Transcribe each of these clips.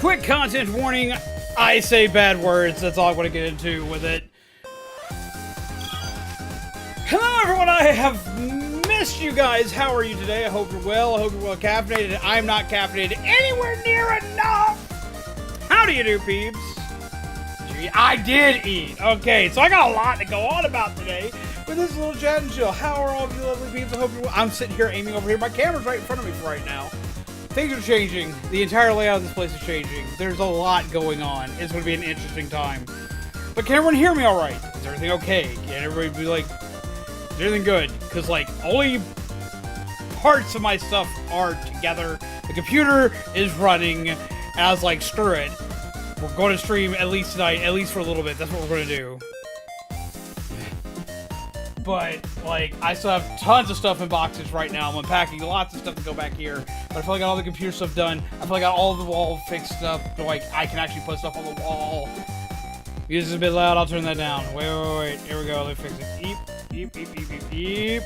Quick content warning. I say bad words. That's all I'm going to get into with it. Hello, everyone. I have missed you guys. How are you today? I hope you're well. I hope you're well caffeinated. I'm not caffeinated anywhere near enough. How do you do, peeps? I did eat. Okay, so I got a lot to go on about today with this little chat and chill. How are all of you lovely peeps? I hope you're well. I'm sitting here aiming over here. My camera's right in front of me right now. Things are changing. The entire layout of this place is changing. There's a lot going on. It's going to be an interesting time. But can everyone hear me all right? Is everything okay? Can everybody be like, is everything good? Because, like, only parts of my stuff are together. The computer is running. And I was like, screw it. We're going to stream at least tonight, at least for a little bit. That's what we're going to do. But, like, I still have tons of stuff in boxes right now. I'm unpacking lots of stuff to go back here. But I feel like I got all the computer stuff done. I feel like I got all of the wall fixed up. So, like, I can actually put stuff on the wall. This is a bit loud. I'll turn that down. Wait. Here we go. Let me fix it. Eep.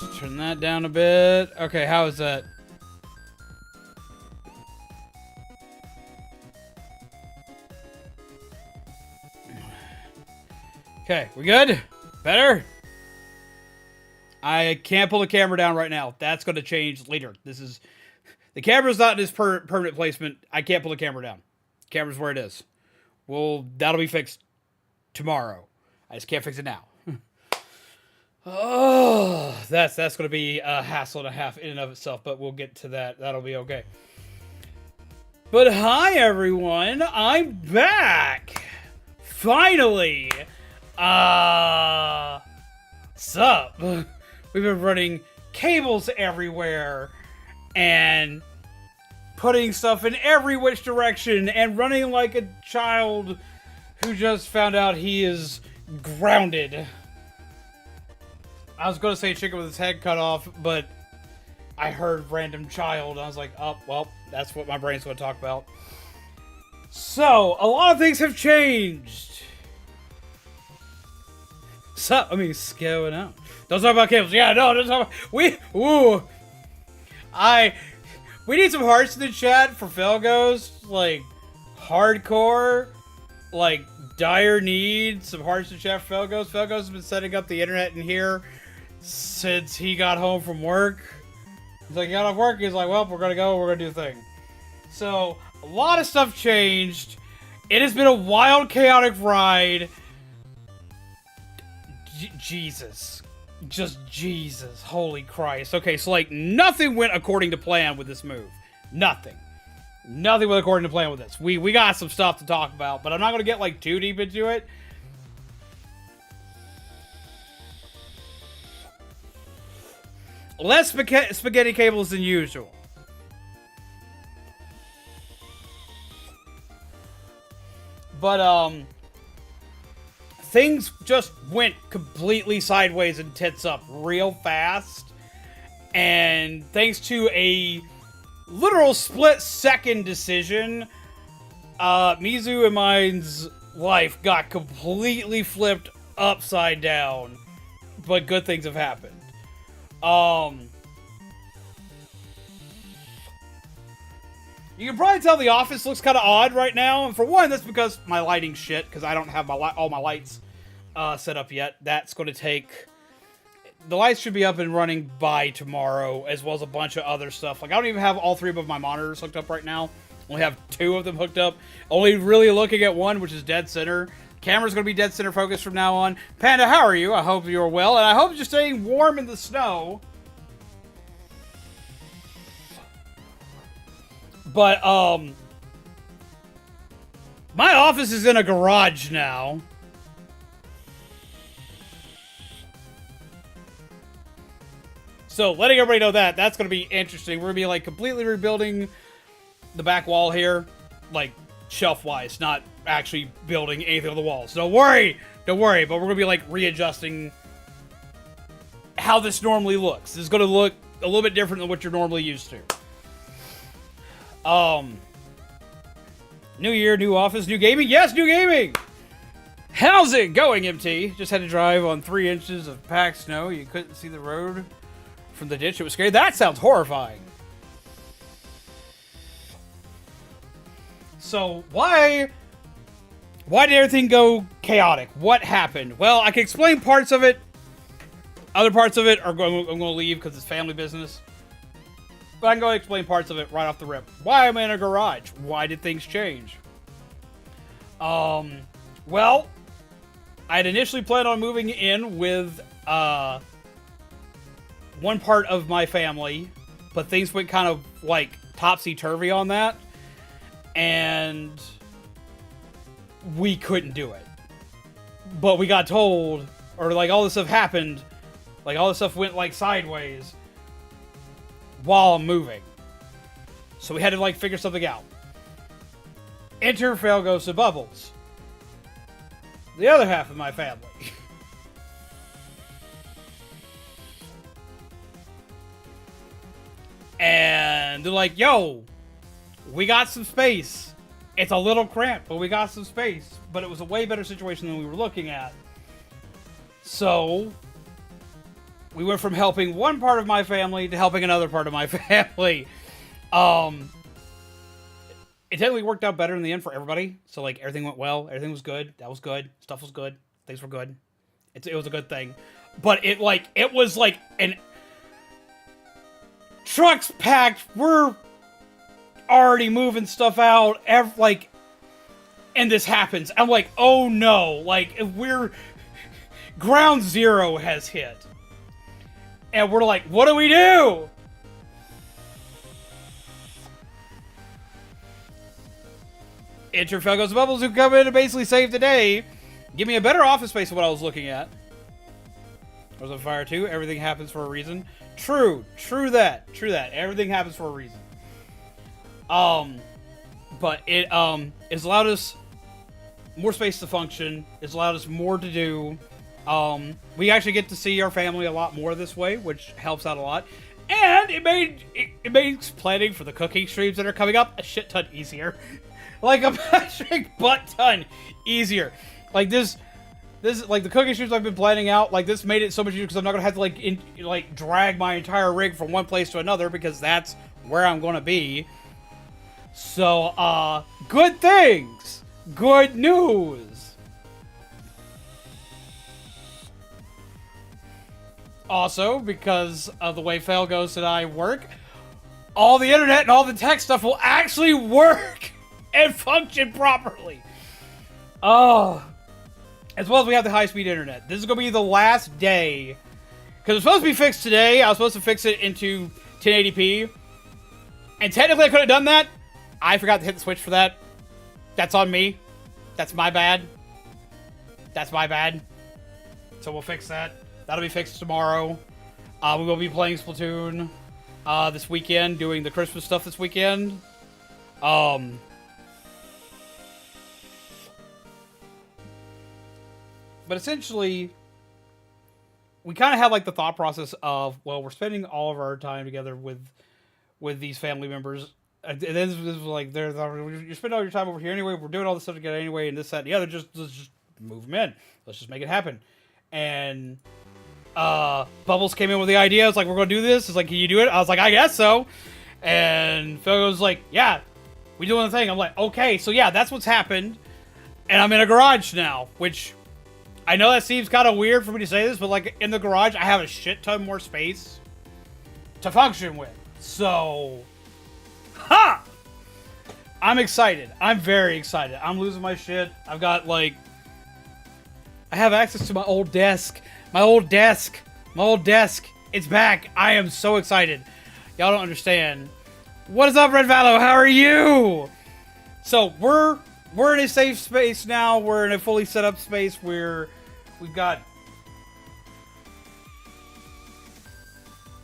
Just turn that down a bit. Okay, how is that? Okay, we good? Better? I can't pull the camera down right now. That's going to change later. The camera's not in its permanent placement. I can't pull the camera down. The camera's where it is. That'll be fixed tomorrow. I just can't fix it now. Oh, that's going to be a hassle and a half in and of itself, but we'll get to that. That'll be okay. But hi, everyone. I'm back. Finally. Sup? We've been running cables everywhere and putting stuff in every which direction and running like a child who just found out he is grounded. I was going to say chicken with his head cut off, but I heard random child. And I was like, oh, well, that's what my brain's going to talk about. So, a lot of things have changed. So, what's going on? Don't talk about cables. Yeah, no, don't talk about... We need some hearts in the chat for Felgos. Like, hardcore. Like, dire need. Some hearts in the chat for Felgos. Felgos has been setting up the internet in here since he got home from work. He's like, he got off work. He's like, well, we're going to go. We're going to do the thing. So, a lot of stuff changed. It has been a wild, chaotic ride. Jesus. Just Jesus. Holy Christ. Okay, so like nothing went according to plan with this move. Nothing. Nothing went according to plan with this. We got some stuff to talk about, but I'm not going to get like too deep into it. Less spaghetti cables than usual. But, things just went completely sideways and tits up real fast. And thanks to a literal split-second decision, Mizu and mine's life got completely flipped upside down. But good things have happened. You can probably tell the office looks kind of odd right now. And for one, that's because my lighting's shit, because I don't have all my lights set up yet. That's going to take... The lights should be up and running by tomorrow, as well as a bunch of other stuff. Like, I don't even have all three of my monitors hooked up right now. Only have two of them hooked up. Only really looking at one, which is dead center. Camera's going to be dead center focused from now on. Panda, how are you? I hope you're well, and I hope you're staying warm in the snow. But, my office is in a garage now. So, letting everybody know that's going to be interesting. We're going to be, like, completely rebuilding the back wall here. Like, shelf-wise, not actually building anything on the walls. Don't worry, but we're going to be, like, readjusting how this normally looks. This is going to look a little bit different than what you're normally used to. New year, new office, new gaming. Yes, new gaming! How's it going, MT? Just had to drive on 3 inches of packed snow. You couldn't see the road from the ditch. It was scary. That sounds horrifying. So why did everything go chaotic? What happened? Well, I can explain parts of it. Other parts of it I'm going to leave because it's family business. But I can go explain parts of it right off the rip. Why am I in a garage? Why did things change? Well, I had initially planned on moving in with one part of my family, but things went kind of like topsy-turvy on that, and we couldn't do it. But we got told, or like all this stuff happened, like all this stuff went like sideways while I'm moving. So we had to like figure something out. Enter Fail Goes to Bubbles, the other half of my family. And they're like, yo, we got some space. It's a little cramped, but we got some space. But it was a way better situation than we were looking at. So we went from helping one part of my family to helping another part of my family. It technically worked out better in the end for everybody. So, like, everything went well. Everything was good. That was good. Stuff was good. Things were good. It was a good thing. But it was like an... Trucks packed. We're already moving stuff out. And this happens. I'm like, oh no. Like, Ground Zero has hit. And we're like, what do we do? Enter Fail Goes to Bubbles, who come in and basically save the day. Give me a better office space than what I was looking at. I was on fire too. Everything happens for a reason. True that. Everything happens for a reason. But it has allowed us more space to function. It's allowed us more to do. We actually get to see our family a lot more this way, which helps out a lot. And it makes planning for the cooking streams that are coming up a shit ton easier. Like a metric butt ton easier. Like this like the cooking streams I've been planning out, like this made it so much easier because I'm not gonna have to like drag my entire rig from one place to another because that's where I'm gonna be. So good things. Good news. Also, because of the way Fail Ghost and I work, all the internet and all the tech stuff will actually work and function properly. Oh. As well as we have the high-speed internet. This is going to be the last day. Because it's supposed to be fixed today. I was supposed to fix it into 1080p. And technically I could have done that. I forgot to hit the switch for that. That's on me. That's my bad. That's my bad. So we'll fix that. That'll be fixed tomorrow. We will be playing Splatoon this weekend. Doing the Christmas stuff this weekend. But essentially, we kind of have like the thought process of, well, we're spending all of our time together with these family members. And then this was like, you spend all your time over here anyway. We're doing all this stuff together anyway, and this, that, and the other. Let's just move them in. Let's just make it happen. And Bubbles came in with the idea. It's like, we're going to do this. It's like, can you do it? I was like, I guess so. And Phil was like, yeah, we doing the thing. I'm like, okay, so yeah, that's what's happened. And I'm in a garage now, which... I know that seems kind of weird for me to say this, but like in the garage, I have a shit ton more space to function with. So, I'm excited. I'm very excited. I'm losing my shit. I've got like, I have access to my old desk. My old desk. It's back. I am so excited. Y'all don't understand. What is up, Red Valo? How are you? So we're in a safe space now. We're in a fully set up space where we've got...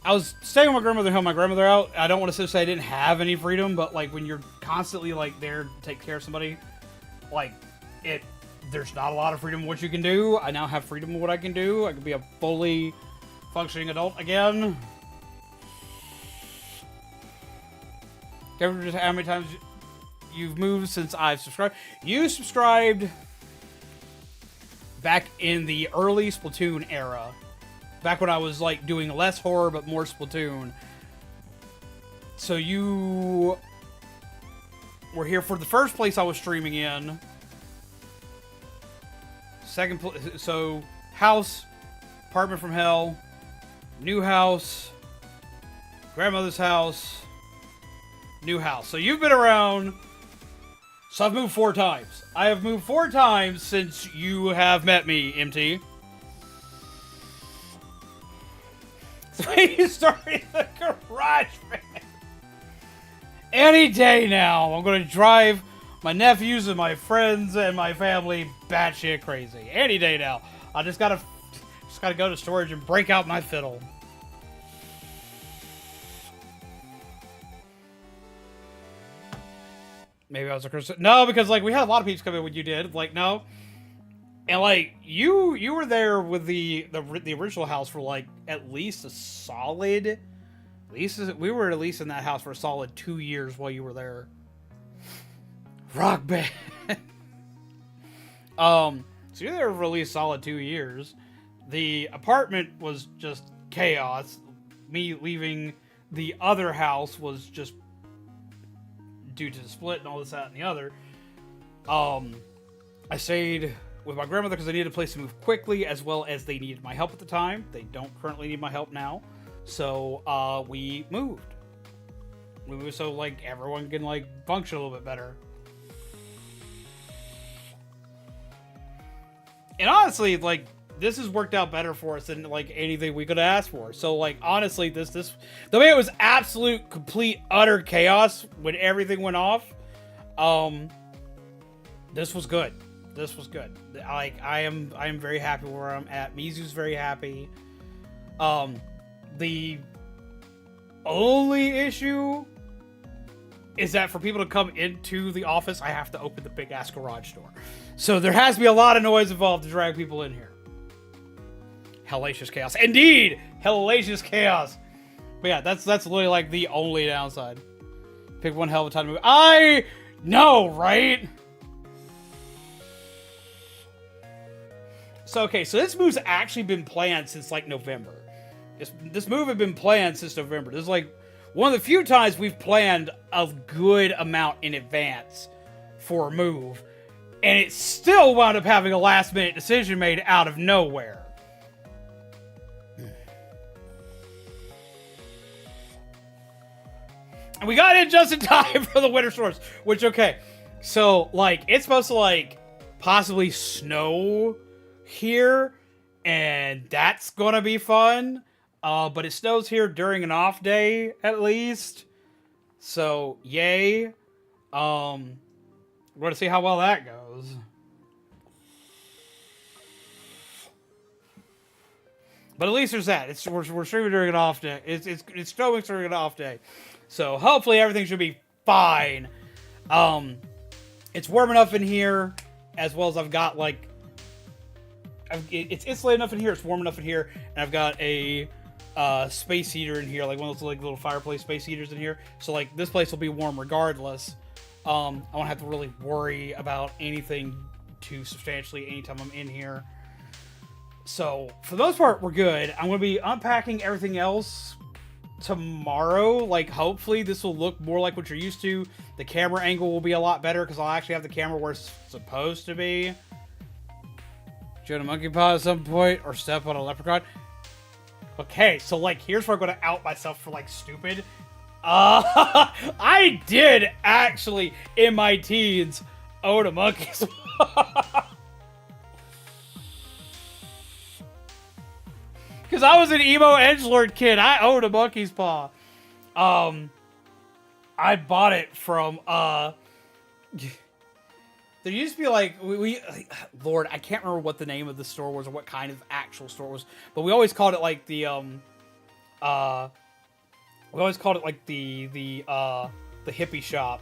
I was staying with my grandmother, helping my grandmother out. I don't want to say I didn't have any freedom, but like when you're constantly like there to take care of somebody, like there's not a lot of freedom in what you can do. I now have freedom in what I can do. I can be a fully functioning adult again. Just how many times you've moved since I've subscribed? You subscribed back in the early Splatoon era. Back when I was like doing less horror but more Splatoon. So We're here for the first place I was streaming in. Second place, so house, apartment from hell, new house, grandmother's house, new house. So you've been around. So I've moved 4 times. I have moved 4 times since you have met me, MT. So you started the garage, man. Any day now, I'm going to drive my nephews and my friends and my family batshit crazy. Any day now. I just gotta go to storage and break out my fiddle. Maybe I was a Christian. No, because like we had a lot of peeps come in when you did. Like no, and like you were there with the original house for like at least a solid. At least we were at least in that house for a solid 2 years while you were there. Rock band. So you're there for at least solid 2 years. The apartment was just chaos. Me leaving the other house was just due to the split and all this, that, and the other. I stayed with my grandmother because I needed a place to move quickly, as well as they needed my help at the time. They don't currently need my help now. So, we moved. We moved so, like, everyone can, like, function a little bit better. And honestly, like, this has worked out better for us than, like, anything we could ask for. So, like, honestly, the way it was absolute, complete, utter chaos when everything went off, this was good. This was good. Like, I am very happy where I'm at. Mizu's very happy. The only issue is that for people to come into the office, I have to open the big-ass garage door. So there has to be a lot of noise involved to drag people in here. Hellacious chaos. Indeed! Hellacious chaos. But yeah, that's literally like the only downside. Pick one hell of a time to move. I know, right? So, okay, so this move's actually been planned since like November. This move had been planned since November. This is like one of the few times we've planned a good amount in advance for a move. And it still wound up having a last minute decision made out of nowhere. And we got in just in time for the winter storms. Which, okay. So, like, it's supposed to, like, possibly snow here. And that's gonna be fun. But it snows here during an off day, at least. So, yay. We're gonna see how well that goes. But at least there's that. We're streaming during an off day. It's snowing during an off day. So hopefully everything should be fine. It's warm enough in here, as well as I've got like, it's insulated enough in here. It's warm enough in here, and I've got a space heater in here, like one of those like little fireplace space heaters in here. So like this place will be warm regardless. I won't have to really worry about anything too substantially anytime I'm in here. So for the most part, we're good. I'm going to be unpacking everything else tomorrow. Like, hopefully this will look more like what you're used to. The camera angle will be a lot better because I'll actually have the camera where it's supposed to be. Join a monkey paw at some point or step on a leprechaun. Okay, so like here's where I'm going to out myself for like stupid. I did actually in my teens own a monkey's paw. Because I was an emo edgelord kid. I owned a monkey's paw. I bought it from, there used to be like, Lord, I can't remember what the name of the store was or what kind of actual store was, but we always called it like the, we always called it like the hippie shop,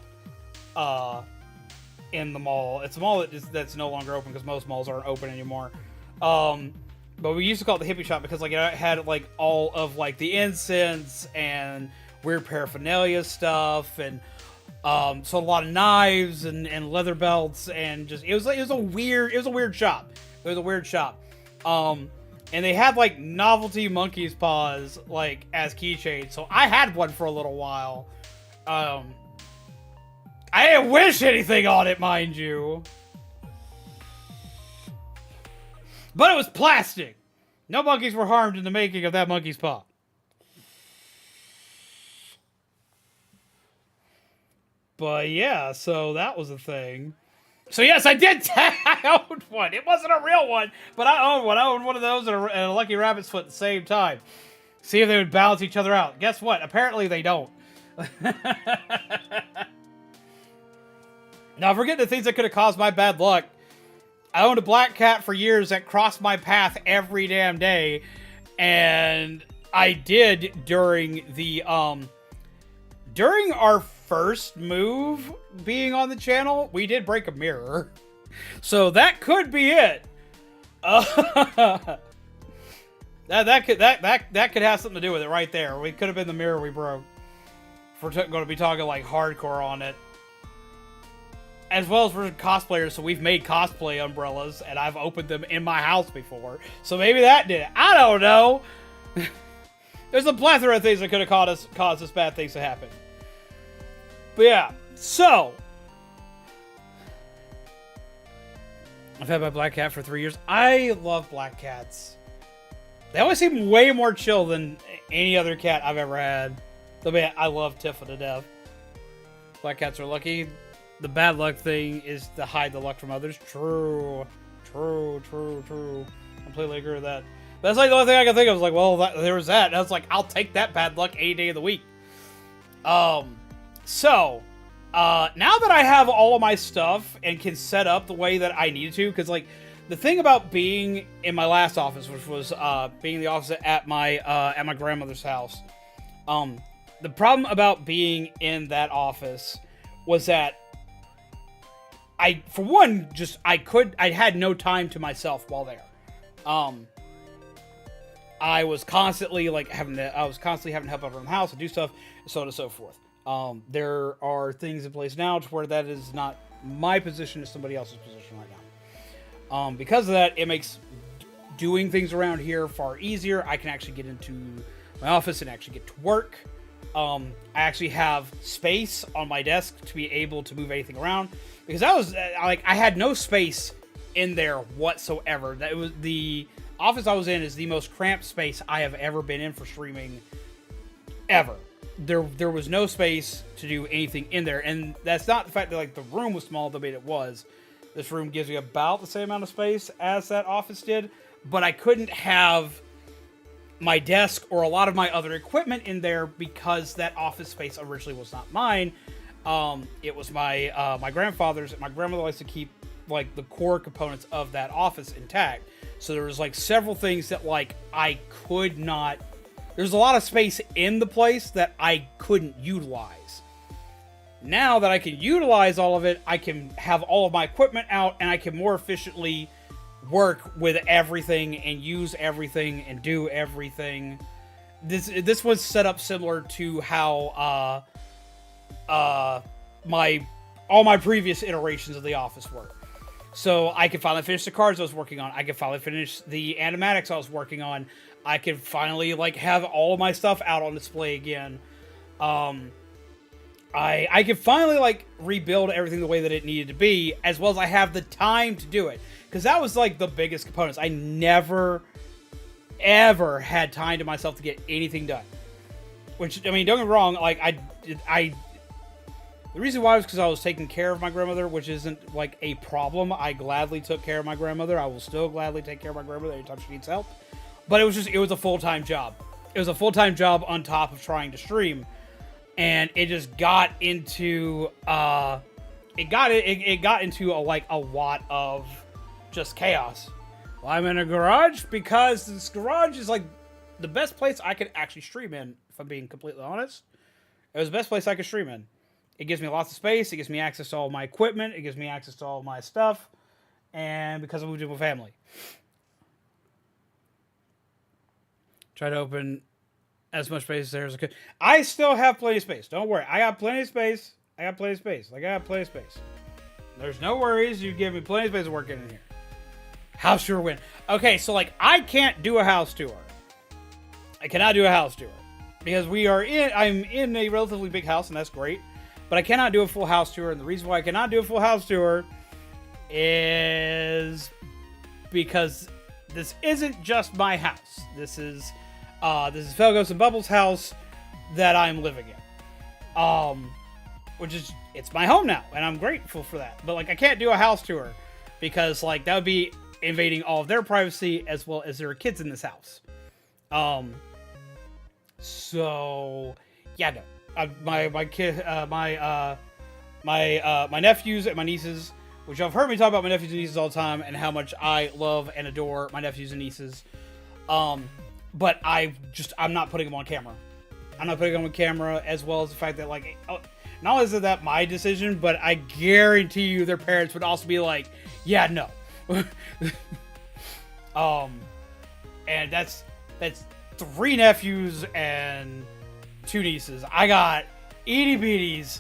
in the mall. It's a mall that's no longer open because most malls aren't open anymore. But we used to call it the hippie shop because like it had like all of like the incense and weird paraphernalia stuff and so a lot of knives and leather belts and just it was a weird shop. It was a weird shop. And they had like novelty monkey's paws like as keychains. So I had one for a little while. I I didn't wish anything on it, mind you. But it was plastic. No monkeys were harmed in the making of that monkey's paw. But yeah, so that was a thing. So yes, I did. I owned one. It wasn't a real one, but I owned one. I owned one of those and a Lucky Rabbit's foot at the same time. See if they would balance each other out. Guess what? Apparently they don't. Now, forget the things that could have caused my bad luck. I owned a black cat for years that crossed my path every damn day. And I did during the, during our first move being on the channel, we did break a mirror. So that could be it. That could have something to do with it right there. We could have been the mirror we broke. If we're going to be talking like hardcore on it. As well as we're cosplayers, so we've made cosplay umbrellas, and I've opened them in my house before. So maybe that did it. I don't know. There's a plethora of things that could have caused us bad things to happen. But yeah, so. I've had my black cat for 3 years. I love black cats. They always seem way more chill than any other cat I've ever had. I mean, I love Tifa to death. Black cats are lucky. The bad luck thing is to hide the luck from others. True. Completely agree with that. But that's like the only thing I can think of. Was like, well, there was that. And I was like, I'll take that bad luck any day of the week. So, now that I have all of my stuff and can set up the way that I needed to, because like the thing about being in my last office, which was being in the office at my grandmother's house, the problem about being in that office was that I had no time to myself while there. I was constantly like having to help out around the house and do stuff, so on and so forth. There are things in place now to where that is not my position, it's somebody else's position right now. Because of that, it makes doing things around here far easier. I can actually get into my office and actually get to work. I actually have space on my desk to be able to move anything around, because I had no space in there whatsoever. That was the office I was in is the most cramped space I have ever been in for streaming ever. There was no space to do anything in there, and that's not the fact that like the room was small the way it was. This room gives me about the same amount of space as that office did, but I couldn't have my desk or a lot of my other equipment in there because that office space originally was not mine. It was my grandfather's, and my grandmother likes to keep like the core components of that office intact. So there was like several things that like I could not. There's a lot of space in the place that I couldn't utilize. Now that I can utilize all of it, I can have all of my equipment out, and I can more efficiently work with everything and use everything and do everything. This was set up similar to how all my previous iterations of the office were. So I could finally finish the cards I was working on. I could finally finish the animatics I was working on. I could finally like have all of my stuff out on display again. I could finally like rebuild everything the way that it needed to be, as well as I have the time to do it. Because that was like the biggest components. I never, ever had time to myself to get anything done. Which, I mean, don't get me wrong, like, the reason why was because I was taking care of my grandmother, which isn't, like, a problem. I gladly took care of my grandmother. I will still gladly take care of my grandmother anytime she needs help. But it was a full-time job. It was a full-time job on top of trying to stream. And it just got into, it got into, a lot of just chaos. Well, I'm in a garage because this garage is, like, the best place I could actually stream in, if I'm being completely honest. It was the best place I could stream in. It gives me lots of space. It gives me access to all my equipment. It gives me access to all my stuff. And because I moved in with family. Try to open as much space there as I could. I still have plenty of space. Don't worry. I got plenty of space. Like, I got plenty of space. There's no worries. You give me plenty of space to work in here. House tour win. Okay, so, like, I can't do a house tour. I cannot do a house tour. Because I'm in a relatively big house, and that's great. but I cannot do a full house tour. And the reason why I cannot do a full house tour is because this isn't just my house. This is Felgos and Bubbles' house that I'm living in. Which is, it's my home now, and I'm grateful for that. But, like, I can't do a house tour because, like, that would be invading all of their privacy as well as there are kids in this house. So, yeah, no. My nephews and my nieces, which y'all have heard me talk about my nephews and nieces all the time and how much I love and adore my nephews and nieces. But I'm not putting them on camera. I'm not putting them on camera, as well as the fact that, like, not only is that my decision, but I guarantee you their parents would also be like, yeah, no. And that's 3 nephews and 2 nieces. I got itty bitties.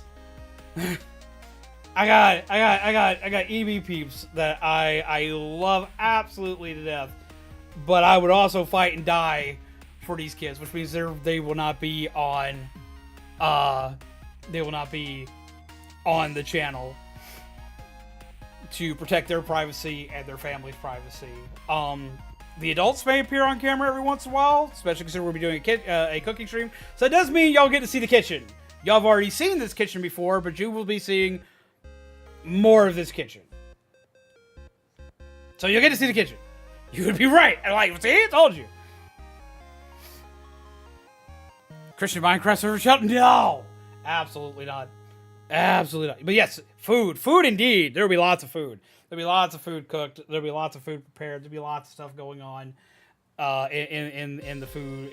I got EB peeps that I love absolutely to death. But I would also fight and die for these kids, which means they will not be on the channel to protect their privacy and their family's privacy. The adults may appear on camera every once in a while, especially considering we'll be doing a cooking stream. So it does mean y'all get to see the kitchen. Y'all have already seen this kitchen before, but you will be seeing more of this kitchen. So you'll get to see the kitchen. You would be right. And like, see, I told you. Christian Minecraft server shut? No! Absolutely not. Absolutely not. But yes, food. Food indeed. There will be lots of food. There'll be lots of food cooked. There'll be lots of food prepared. There'll be lots of stuff going on in the food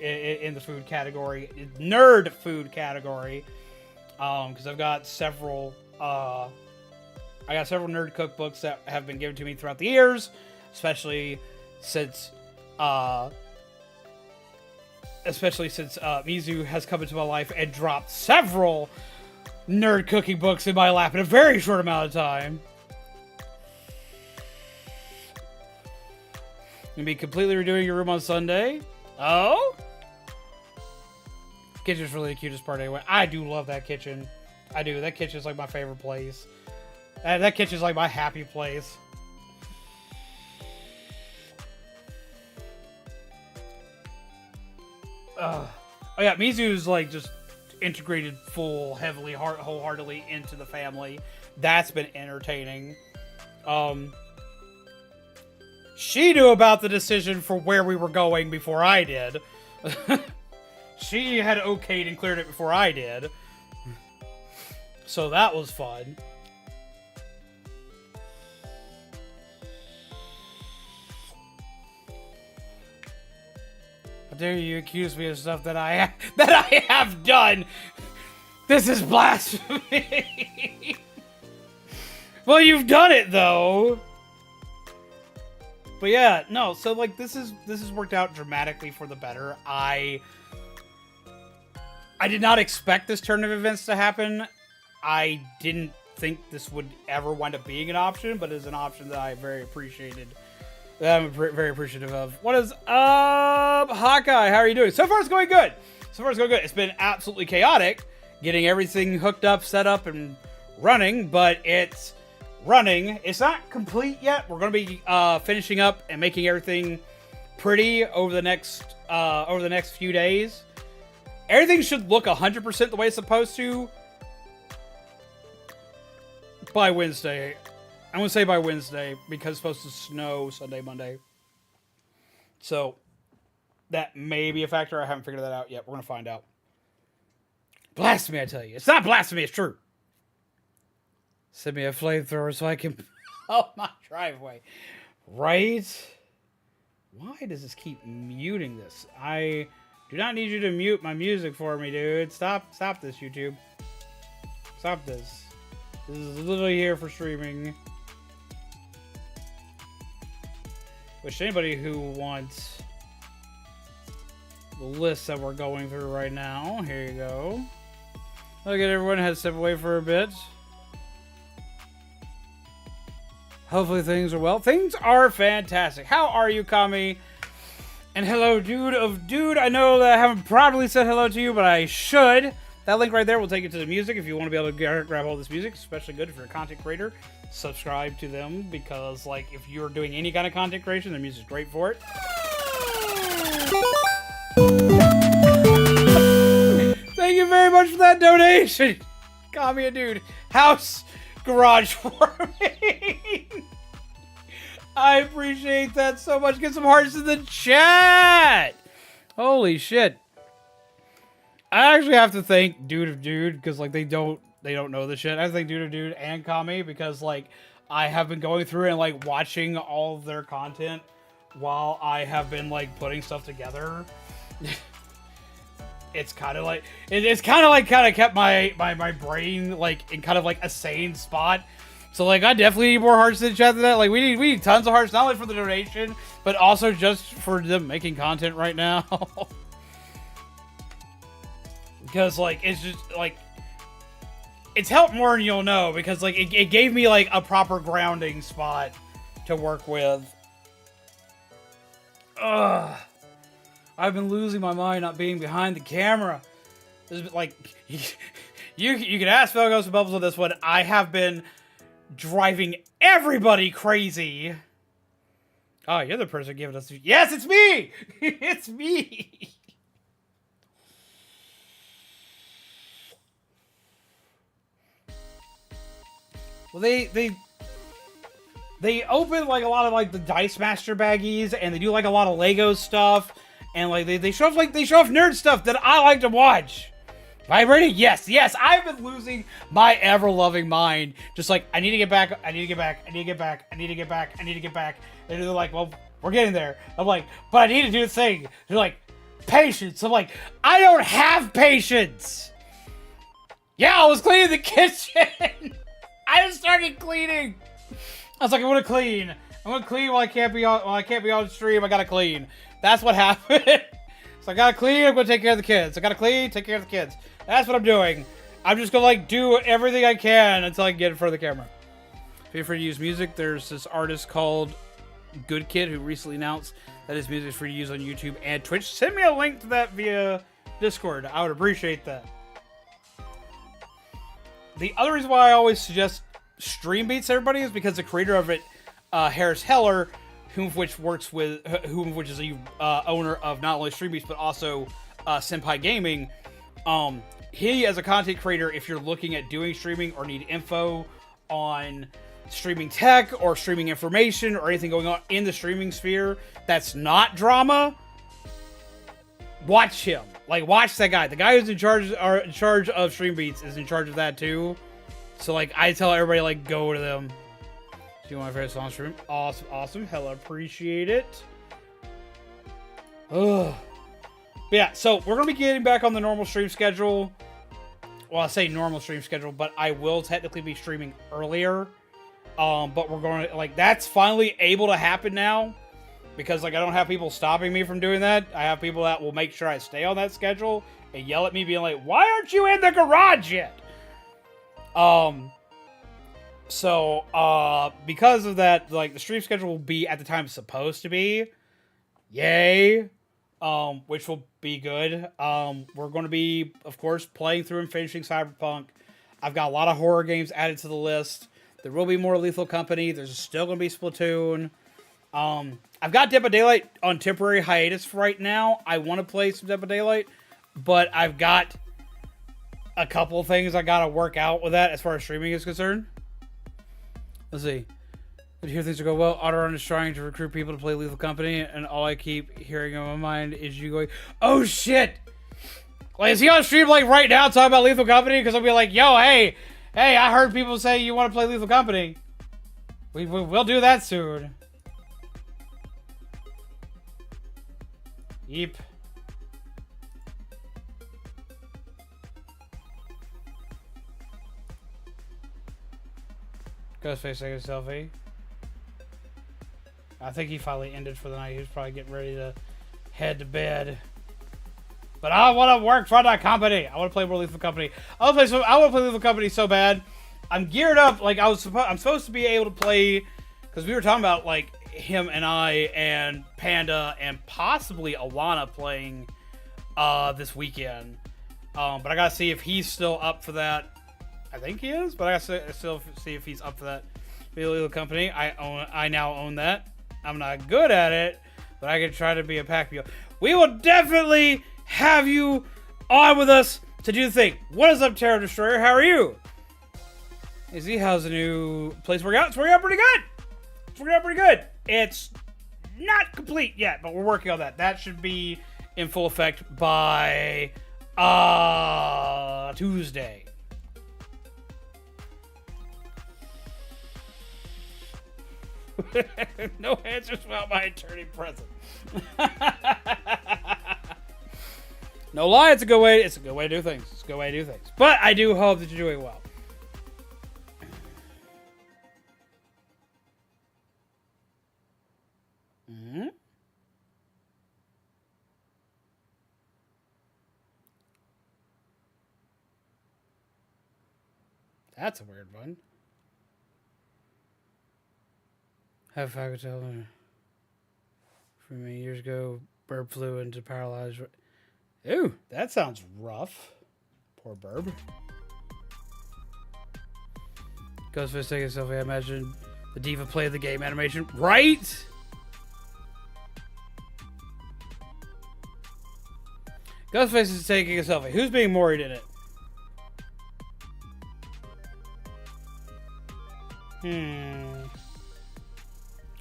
category. Nerd food category. Because I've got several nerd cookbooks that have been given to me throughout the years, especially since Mizu has come into my life and dropped several nerd cooking books in my lap in a very short amount of time. Gonna be completely redoing your room on Sunday. Oh? Kitchen's really the cutest part anyway. I do love that kitchen. I do. That kitchen's like my favorite place. That kitchen's like my happy place. Oh yeah, Mizu's like just integrated wholeheartedly into the family. That's been entertaining. She knew about the decision for where we were going before I did. She had okayed and cleared it before I did. So that was fun. How dare you accuse me of stuff that I have done? This is blasphemy. Well, you've done it though. But yeah, no. So like this has worked out dramatically for the better. I did not expect this turn of events to happen. I didn't think this would ever wind up being an option, but it's an option that I very appreciated. That I'm very appreciative of. What is up, Hawkeye? How are you doing? So far, it's going good. It's been absolutely chaotic getting everything hooked up, set up, and running, but it's running. It's not complete yet. We're going to be finishing up and making everything pretty over the next few days. Everything should look 100% the way it's supposed to by Wednesday. I'm going to say by Wednesday because it's supposed to snow Sunday, Monday. So that may be a factor. I haven't figured that out yet. We're going to find out. Blasphemy, I tell you. It's not blasphemy, it's true. Send me a flamethrower so I can help my driveway. Right? Why does this keep muting this? I do not need you to mute my music for me, dude. Stop this, YouTube. Stop this. This is literally here for streaming. Which anybody who wants the list that we're going through right now, here you go. Look at everyone had to step away for a bit. Hopefully things are well. Things are fantastic. How are you, Kami? And hello, dude. I know that I haven't properly said hello to you, but I should. That link right there will take you to the music if you want to be able to grab all this music, especially good if you're a content creator. Subscribe to them because, like, if you're doing any kind of content creation, the music's great for it. Thank you very much for that donation. Call me a dude. House garage warming. I appreciate that so much. Get some hearts in the chat. Holy shit. I actually have to thank Dude of Dude because, like, they don't know the shit. I have to thank Dude of Dude and Kami because, like, I have been going through and, like, watching all of their content while I have been, like, putting stuff together. It's kind of like it's kind of kept my brain, like, in kind of like a sane spot. So, like, I definitely need more hearts in the chat than that. Like, we need tons of hearts, not only for the donation, but also just for them making content right now. Because, like, it's just, like, it's helped more than you'll know. Because, like, it gave me, like, a proper grounding spot to work with. Ugh. I've been losing my mind not being behind the camera. This is, like, you can ask Felgos and Bubbles on this one. I have been driving everybody crazy. Oh, you're the person giving us... Yes, it's me! It's me! Well, they open, like, a lot of, like, the Dice Master baggies, and they do, like, a lot of Lego stuff, and, like, they show off, like, nerd stuff that I like to watch. Vibrating? Yes, I've been losing my ever-loving mind. Just like, I need to get back, I need to get back, I need to get back, I need to get back, I need to get back. And they're like, well, we're getting there. I'm like, but I need to do the thing. They're like, patience. I'm like, I don't have patience. Yeah, I was cleaning the kitchen. I just started cleaning. I was like, I'm gonna clean while I can't be on stream. I gotta clean. That's what happened. So I gotta clean, I'm gonna take care of the kids. I gotta clean, take care of the kids. That's what I'm doing. I'm just gonna, like, do everything I can until I can get in front of the camera. Feel free to use music. There's this artist called Good Kid who recently announced that his music is free to use on YouTube and Twitch. Send me a link to that via Discord. I would appreciate that. The other reason why I always suggest StreamBeats everybody is because the creator of it, Harris Heller, whom of which is a owner of not only StreamBeats but also Senpai Gaming. He, as a content creator, if you're looking at doing streaming or need info on streaming tech or streaming information or anything going on in the streaming sphere that's not drama, watch him. Like, watch that guy. The guy who's in charge of StreamBeats is in charge of that too. So, like, I tell everybody, like, go to them. Do you want my favorite song stream? Awesome. Hella appreciate it. Ugh. But yeah, so we're going to be getting back on the normal stream schedule. Well, I say normal stream schedule, but I will technically be streaming earlier. But we're going to, like, that's finally able to happen now. Because, like, I don't have people stopping me from doing that. I have people that will make sure I stay on that schedule and yell at me being like, why aren't you in the garage yet? So, because of that, like, the stream schedule will be at the time it's supposed to be. Yay. Which will be good. We're going to be, of course, playing through and finishing Cyberpunk. I've got a lot of horror games added to the list. There will be more Lethal Company. There's still going to be Splatoon. I've got Dead by Daylight on temporary hiatus right now. I want to play some Dead by Daylight, but I've got a couple of things I got to work out with that as far as streaming is concerned. Let's see. But here things are going well. Aderan is trying to recruit people to play Lethal Company, and all I keep hearing in my mind is you going, oh shit! Like, is he on stream, like, right now talking about Lethal Company? Because I'll be like, yo, hey, I heard people say you want to play Lethal Company. We'll do that soon. Yeep. Ghostface taking a selfie. I think he finally ended for the night. He was probably getting ready to head to bed. But I want to work for that company. I want to play more Lethal Company. I want to play Lethal Company so bad. I'm geared up. Like, I'm supposed to be able to play, because we were talking about, like, him and I and Panda and possibly Alanna playing this weekend. But I gotta see if he's still up for that. I think he is, but I gotta still see if he's up for that illegal company. I now own that. I'm not good at it, but I can try to be a pack mule. We will definitely have you on with us to do the thing. What is up, Terror Destroyer? How are you? Izzy, how's the new place working out? It's working out pretty good. It's working out pretty good. It's not complete yet, but we're working on that. That should be in full effect by Tuesday. No answers about my attorney present. No lie, it's a good way. It's a good way to do things. It's a good way to do things. But I do hope that you're doing well. Mm-hmm. That's a weird one. Have I could tell from many years ago, Burb flew into paralyzed. Ooh, that sounds rough. Poor Burb. Ghostface taking a selfie. I imagine the diva played the game animation. Right? Ghostface is taking a selfie. Who's being worried in it?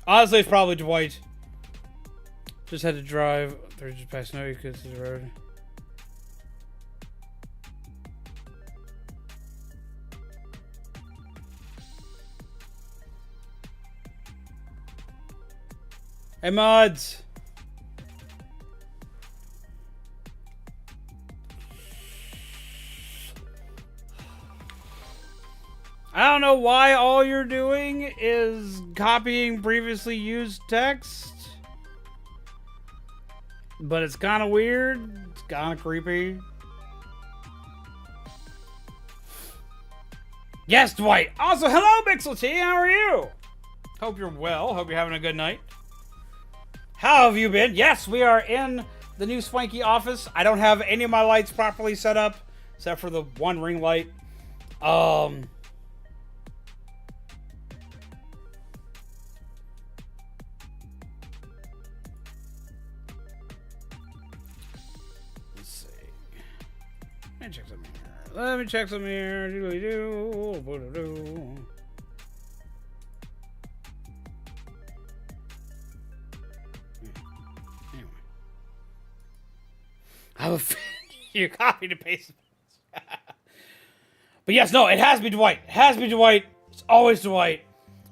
Honestly, it's probably Dwight. Just had to drive through just past snow because of the road. Hey, mods. I don't know why all you're doing is copying previously used text. But it's kind of weird. It's kind of creepy. Yes, Dwight. Also, hello, Mixel T. How are you? Hope you're well. Hope you're having a good night. How have you been? Yes, we are in the new swanky office. I don't have any of my lights properly set up, except for the one ring light. Let me check some here. Doodly-doo. Anyway. You copied and pasted. But yes, no, it has to be Dwight. It has to be Dwight. It's always Dwight.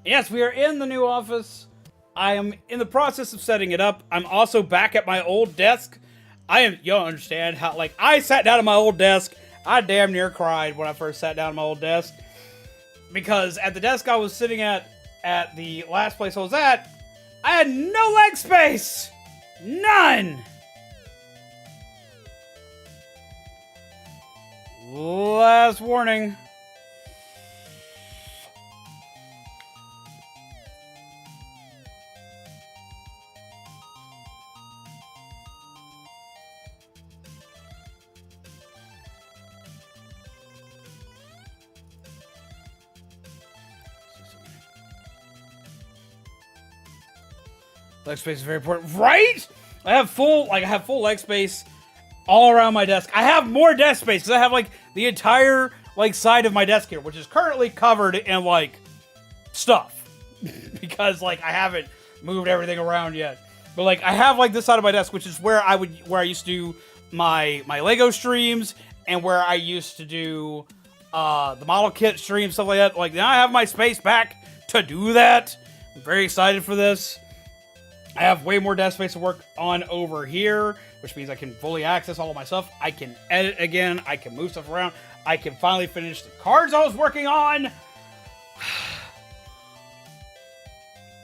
Yes, we are in the new office. I am in the process of setting it up. I'm also back at my old desk. You don't understand how, like, I sat down at my old desk. I damn near cried when I first sat down at my old desk. Because at the desk I was sitting at the last place I was at, I had no leg space! None! Last warning. Leg space is very important, right? I have full leg space all around my desk. I have more desk space because I have like the entire like side of my desk here, which is currently covered in like stuff because like I haven't moved everything around yet. But like I have like this side of my desk, which is where I used to do my Lego streams and where I used to do the model kit streams, stuff like that. Like now I have my space back to do that. I'm very excited for this. I have way more desk space to work on over here, which means I can fully access all of my stuff. I can edit again. I can move stuff around. I can finally finish the cards I was working on.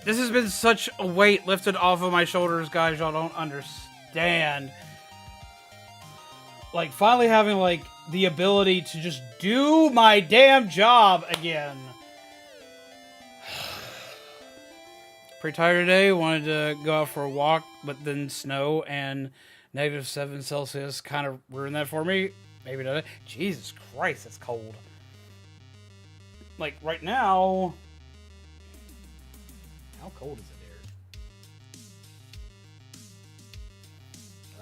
This has been such a weight lifted off of my shoulders, guys. Y'all don't understand. Like, finally having, like, the ability to just do my damn job again. Pretty tired today. Wanted to go out for a walk, but then snow and -7 Celsius kind of ruined that for me. Maybe not. Jesus Christ, that's cold. Like, right now... How cold is it here?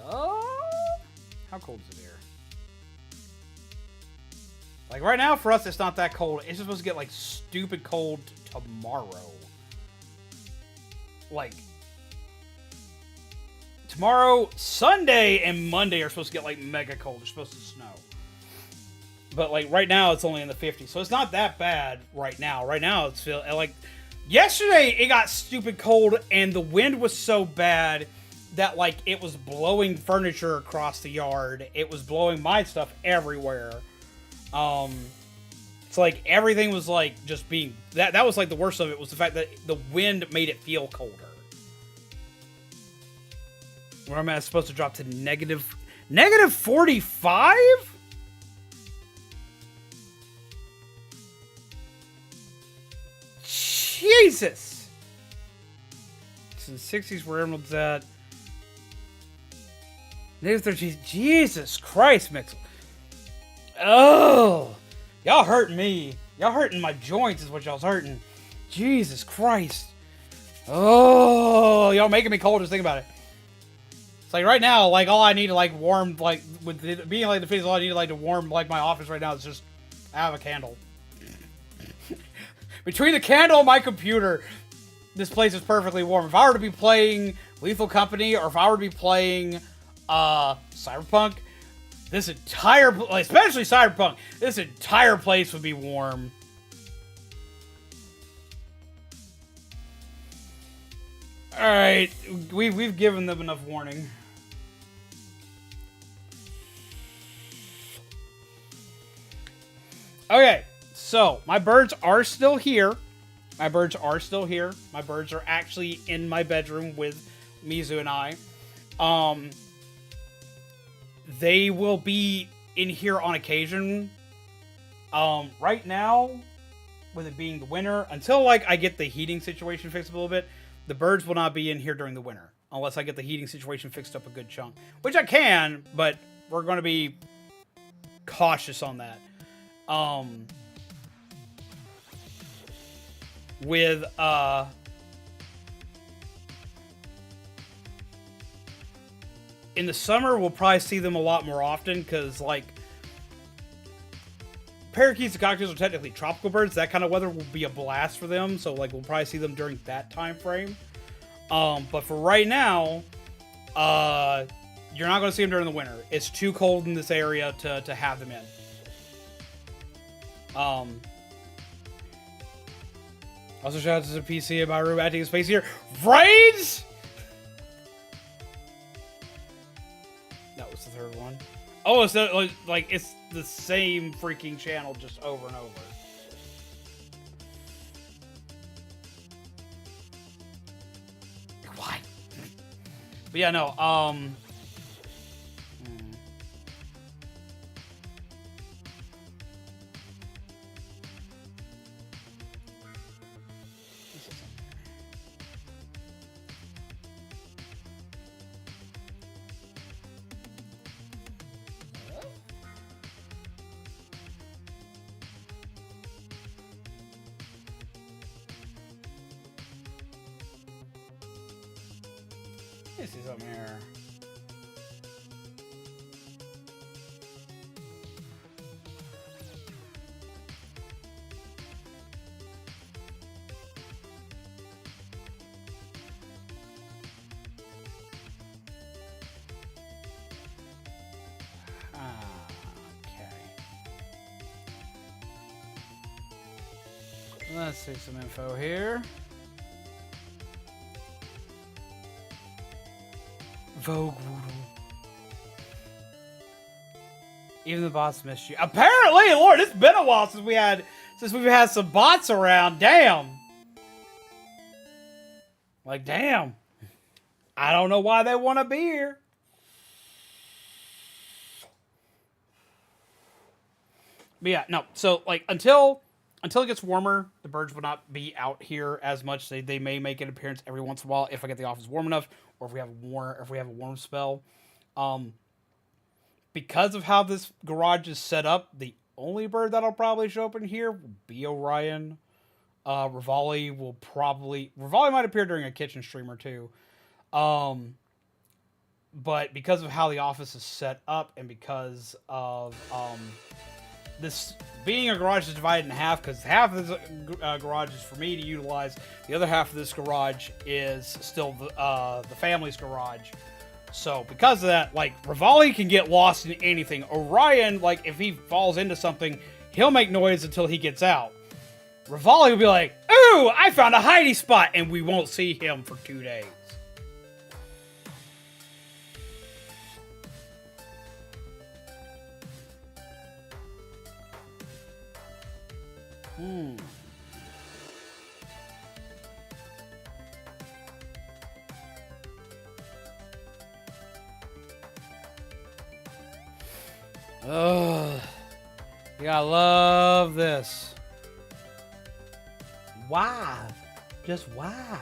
Oh! How cold is it here? Like, right now, for us, it's not that cold. It's supposed to get, like, stupid cold tomorrow. Like... Tomorrow, Sunday, and Monday are supposed to get, like, mega cold. They're supposed to snow. But, like, right now, it's only in the 50s. So, it's not that bad right now. Right now, it's feel like... Yesterday, it got stupid cold, and the wind was so bad that, like, it was blowing furniture across the yard. It was blowing my stuff everywhere. It's like, everything was, like, just being... That was, like, the worst of it, was the fact that the wind made it feel colder. Where I'm at, it's supposed to drop to negative 45? Jesus! It's in the 60s where Emerald's at. Negative 13. Jesus Christ, Mixel. Oh! Y'all hurting me. Y'all hurting my joints is what y'all's hurting. Jesus Christ. Oh! Y'all making me cold just thinking about it. It's like right now, like all I need to like warm, like with it being like the face, all I need like to warm like my office right now is just I have a candle. Between the candle and my computer, this place is perfectly warm. If I were to be playing Lethal Company or if I were to be playing Cyberpunk, this entire, especially Cyberpunk, this entire place would be warm. Alright, we've given them enough warning. Okay, so my birds are still here. My birds are still here. My birds are actually in my bedroom with Mizu and I. They will be in here on occasion. Right now, with it being the winter, until like I get the heating situation fixed a little bit, the birds will not be in here during the winter, unless I get the heating situation fixed up a good chunk. Which I can, but we're going to be cautious on that. With, in the summer, we'll probably see them a lot more often, because, like, parakeets and cockatoos are technically tropical birds. That kind of weather will be a blast for them, so, like, we'll probably see them during that time frame. But for right now, you're not going to see them during the winter. It's too cold in this area to have them in. Also, shout out to the PC in my room acting in space here. Right? That was the third one. Oh, it's like it's the same freaking channel just over and over. Why? But yeah, no. Let me see something here. Okay. Let's see some info here. Vogue Voodoo. Even the bots missed you. Apparently, Lord, it's been a while since we've had some bots around. Damn. Like, damn. I don't know why they want to be here. But yeah, no. So, like, until it gets warmer, the birds will not be out here as much. They may make an appearance every once in a while if I get the office warm enough, or if we have a warm spell. But because of how this garage is set up, the only bird that'll probably show up in here will be Orion. Rivali might appear during a kitchen stream or two. But because of how the office is set up and because of this being a garage is divided in half, because half of this garage is for me to utilize, the other half of this garage is still the family's garage. So because of that, like, Rivali can get lost in anything. Orion, like, if he falls into something, he'll make noise until he gets out. Rivali will be like, "Ooh, I found a hiding spot," and we won't see him for 2 days. Oh, yeah, I love this. Why? Just why?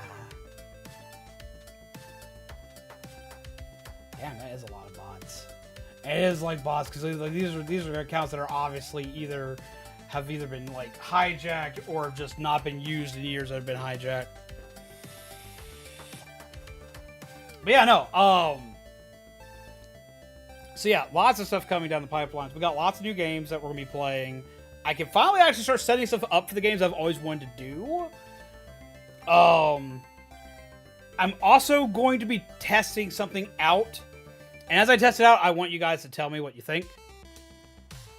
Damn, that is a lot of bots. It is like bots because like these are accounts that are obviously have either been like hijacked or just not been used in years that have been hijacked. But yeah, no. So yeah, lots of stuff coming down the pipelines. We got lots of new games that we're gonna be playing. I can finally actually start setting stuff up for the games I've always wanted to do. I'm also going to be testing something out. And as I test it out, I want you guys to tell me what you think.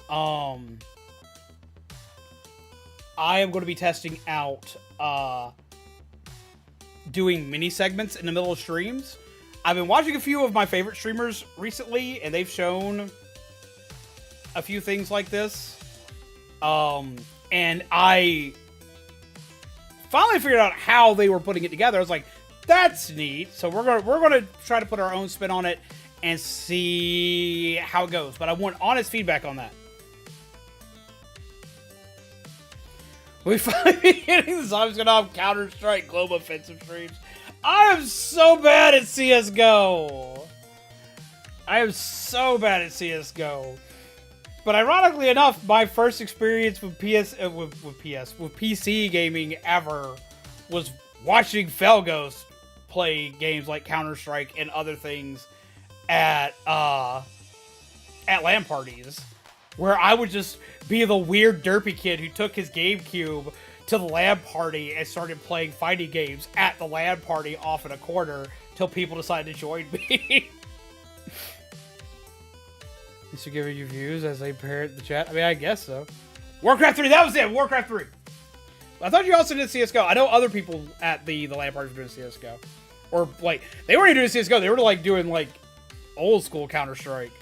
I am going to be testing out doing mini segments in the middle of streams. I've been watching a few of my favorite streamers recently, and they've shown a few things like this. And I finally figured out how they were putting it together. I was like, that's neat. So we're gonna try to put our own spin on it and see how it goes. But I want honest feedback on that. We finally be getting the zombies going on Counter-Strike Global Offensive streams. I am so bad at CSGO. I am so bad at CSGO. But ironically enough, my first experience with PC gaming ever was watching Felgos play games like Counter-Strike and other things at LAN parties, where I would just be the weird derpy kid who took his GameCube to the LAN party and started playing fighting games at the LAN party off in a corner till people decided to join me. Is she giving you views as they parrot the chat? I mean, I guess so. Warcraft 3, that was it! Warcraft 3! I thought you also did CSGO. I know other people at the LAN party were doing CSGO. Or, like, they weren't even doing CSGO. They were, like, doing, like, old school Counter-Strike.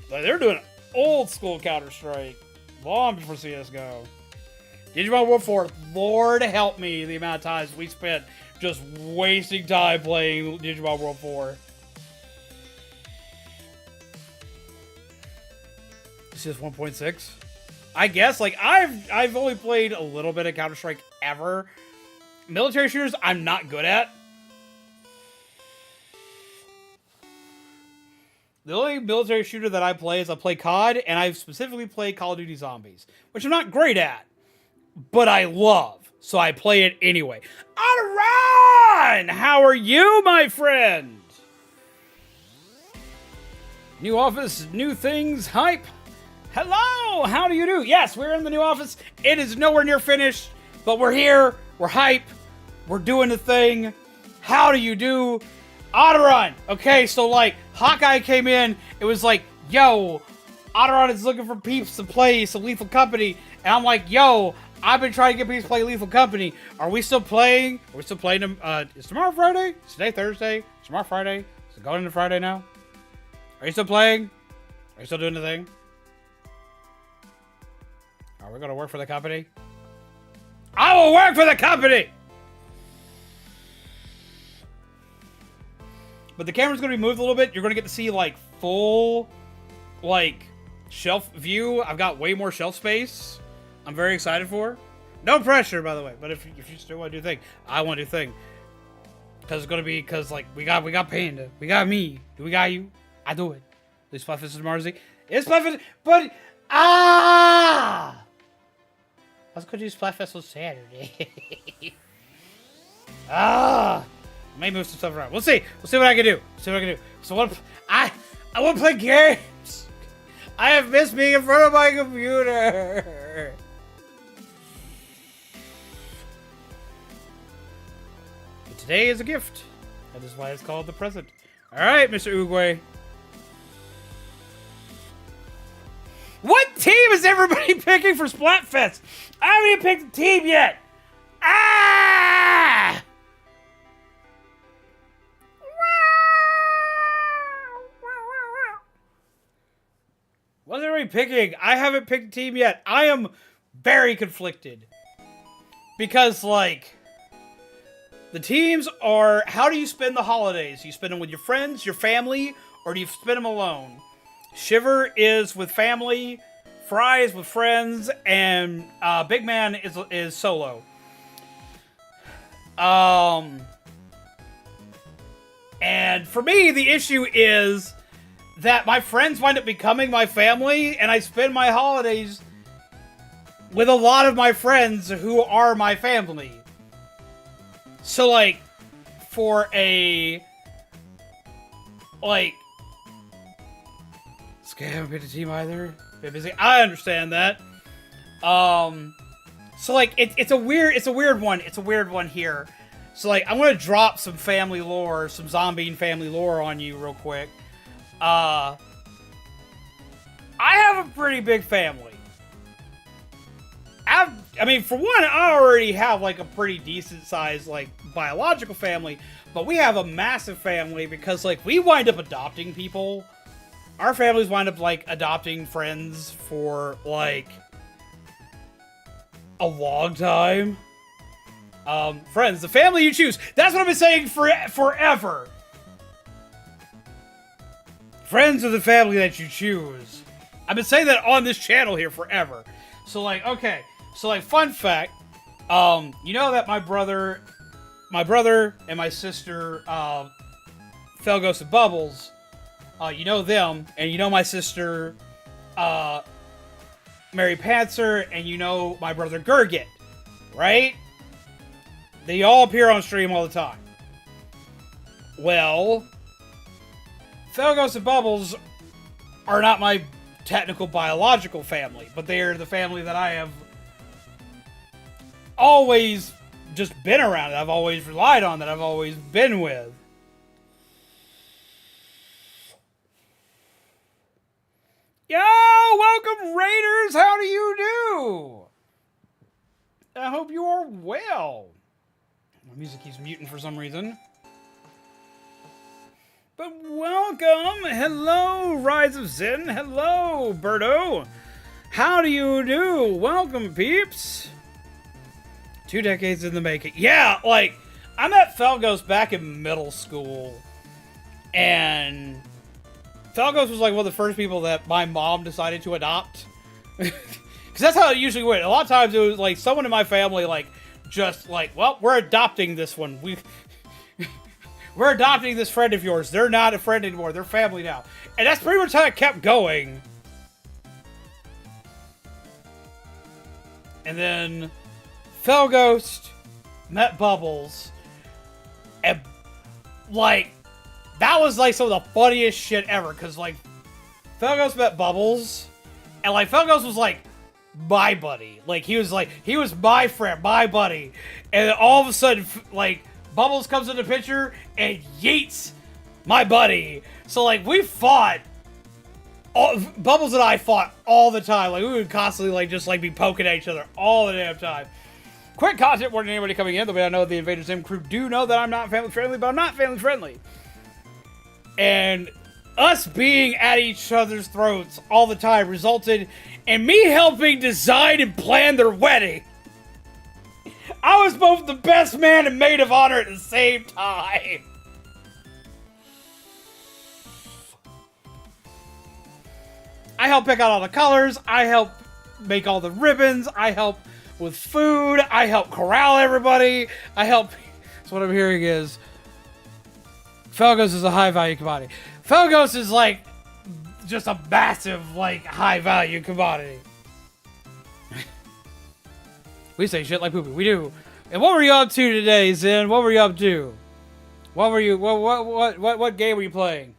Like, they were doing old school Counter-Strike. Long before CSGO. Digimon World 4. Lord help me the amount of times we spent just wasting time playing Digimon World 4. This is 1.6. I guess, like, I've only played a little bit of Counter-Strike ever. Military shooters, I'm not good at. The only military shooter that I play is I play COD, and I specifically play Call of Duty Zombies, which I'm not great at, but I love, so I play it anyway. Aderan! How are you, my friend? New office, new things, hype. Hello, how do you do? Yes, we're in the new office. It is nowhere near finished, but we're here, we're hype, we're doing the thing. How do you do? Aderan! Okay, so like, Hawkeye came in, it was like, yo, Aderan is looking for peeps to play some Lethal Company, and I'm like, yo, I've been trying to get peeps to play Lethal Company. Are we still playing? Are we still playing them? Is tomorrow Friday? Is today Thursday? Is tomorrow Friday? Is it going into Friday now? Are you still playing? Are you still doing the thing? Are we gonna work for the company? I will work for the company! But the camera's going to be moved a little bit. You're going to get to see, like, full, like, shelf view. I've got way more shelf space. I'm very excited for. No pressure, by the way. But if you still want to do the thing, I want to do the thing. Cause it's gonna be, cause like we got Panda, we got me, we got you. I do it. At least Splatfest is Marzi. It's Splatfest, but I was gonna do Splatfest on Saturday. Maybe move some stuff around. We'll see. We'll see what I can do. So I want to play games. I have missed being in front of my computer. But today is a gift. That is why it's called the present. All right, Mr. Oogway. What team is everybody picking for Splatfest? I haven't even picked a team yet. What's everybody picking? I haven't picked a team yet. I am very conflicted. Because, like, the teams are, how do you spend the holidays? You spend them with your friends, your family, or do you spend them alone? Shiver is with family, Fry is with friends, and Big Man is solo. And for me, the issue is that my friends wind up becoming my family, and I spend my holidays with a lot of my friends who are my family. So, like, for a, like, I haven't picked a team either. Been busy. I understand that. So, like, it's a weird one. It's a weird one here. So, like, I'm gonna drop some family lore, some zombie and family lore on you real quick. I have a pretty big family. I mean, for one, I already have, like, a pretty decent-sized, like, biological family, but we have a massive family because, like, we wind up adopting people. Our families wind up, like, adopting friends for, like, a long time. Friends, the family you choose. That's what I've been saying forever. Friends are the family that you choose. I've been saying that on this channel here forever. So, like, okay. So, like, fun fact. You know that my brother and my sister, Felgos and Bubbles, you know them, and you know my sister, Mary Panther, and you know my brother Gurgit, right? They all appear on stream all the time. Well, Felgos and Bubbles are not my technical biological family, but they are the family that I have always just been around, that I've always relied on, that I've always been with. Yo, welcome Raiders, how do you do? I hope you are well. My music keeps muting for some reason. But welcome, hello Rise of Zen, hello Birdo. How do you do? Welcome peeps. 2 decades in the making. Yeah, like, I met Felgos back in middle school. And Felgos was like one of the first people that my mom decided to adopt. Because that's how it usually went. A lot of times it was like someone in my family, like, just like, well, we're adopting this one. We're adopting this friend of yours. They're not a friend anymore. They're family now. And that's pretty much how it kept going. And then Felghost met Bubbles. And, like, that was, like, some of the funniest shit ever. Because, like, Felghost met Bubbles. And, like, Felghost was, like, my buddy. Like, he was my friend, my buddy. And then all of a sudden, like, Bubbles comes in the picture and yeets my buddy. So, like, we fought. Bubbles and I fought all the time. Like, we would constantly, like, just, like, be poking at each other all the damn time. Quick content warning anybody coming in. The way I know the Invaders M crew do know that I'm not family friendly, but I'm not family friendly. And us being at each other's throats all the time resulted in me helping design and plan their wedding. I was both the best man and maid of honor at the same time. I helped pick out all the colors. I helped make all the ribbons. I helped with food. I helped corral everybody. So what I'm hearing is Felgos is a high value commodity. Felgos is like just a massive, like, high value commodity. We say shit like poopy. We do. And what were you up to today, Zen? What were you up to? What were you? What game were you playing?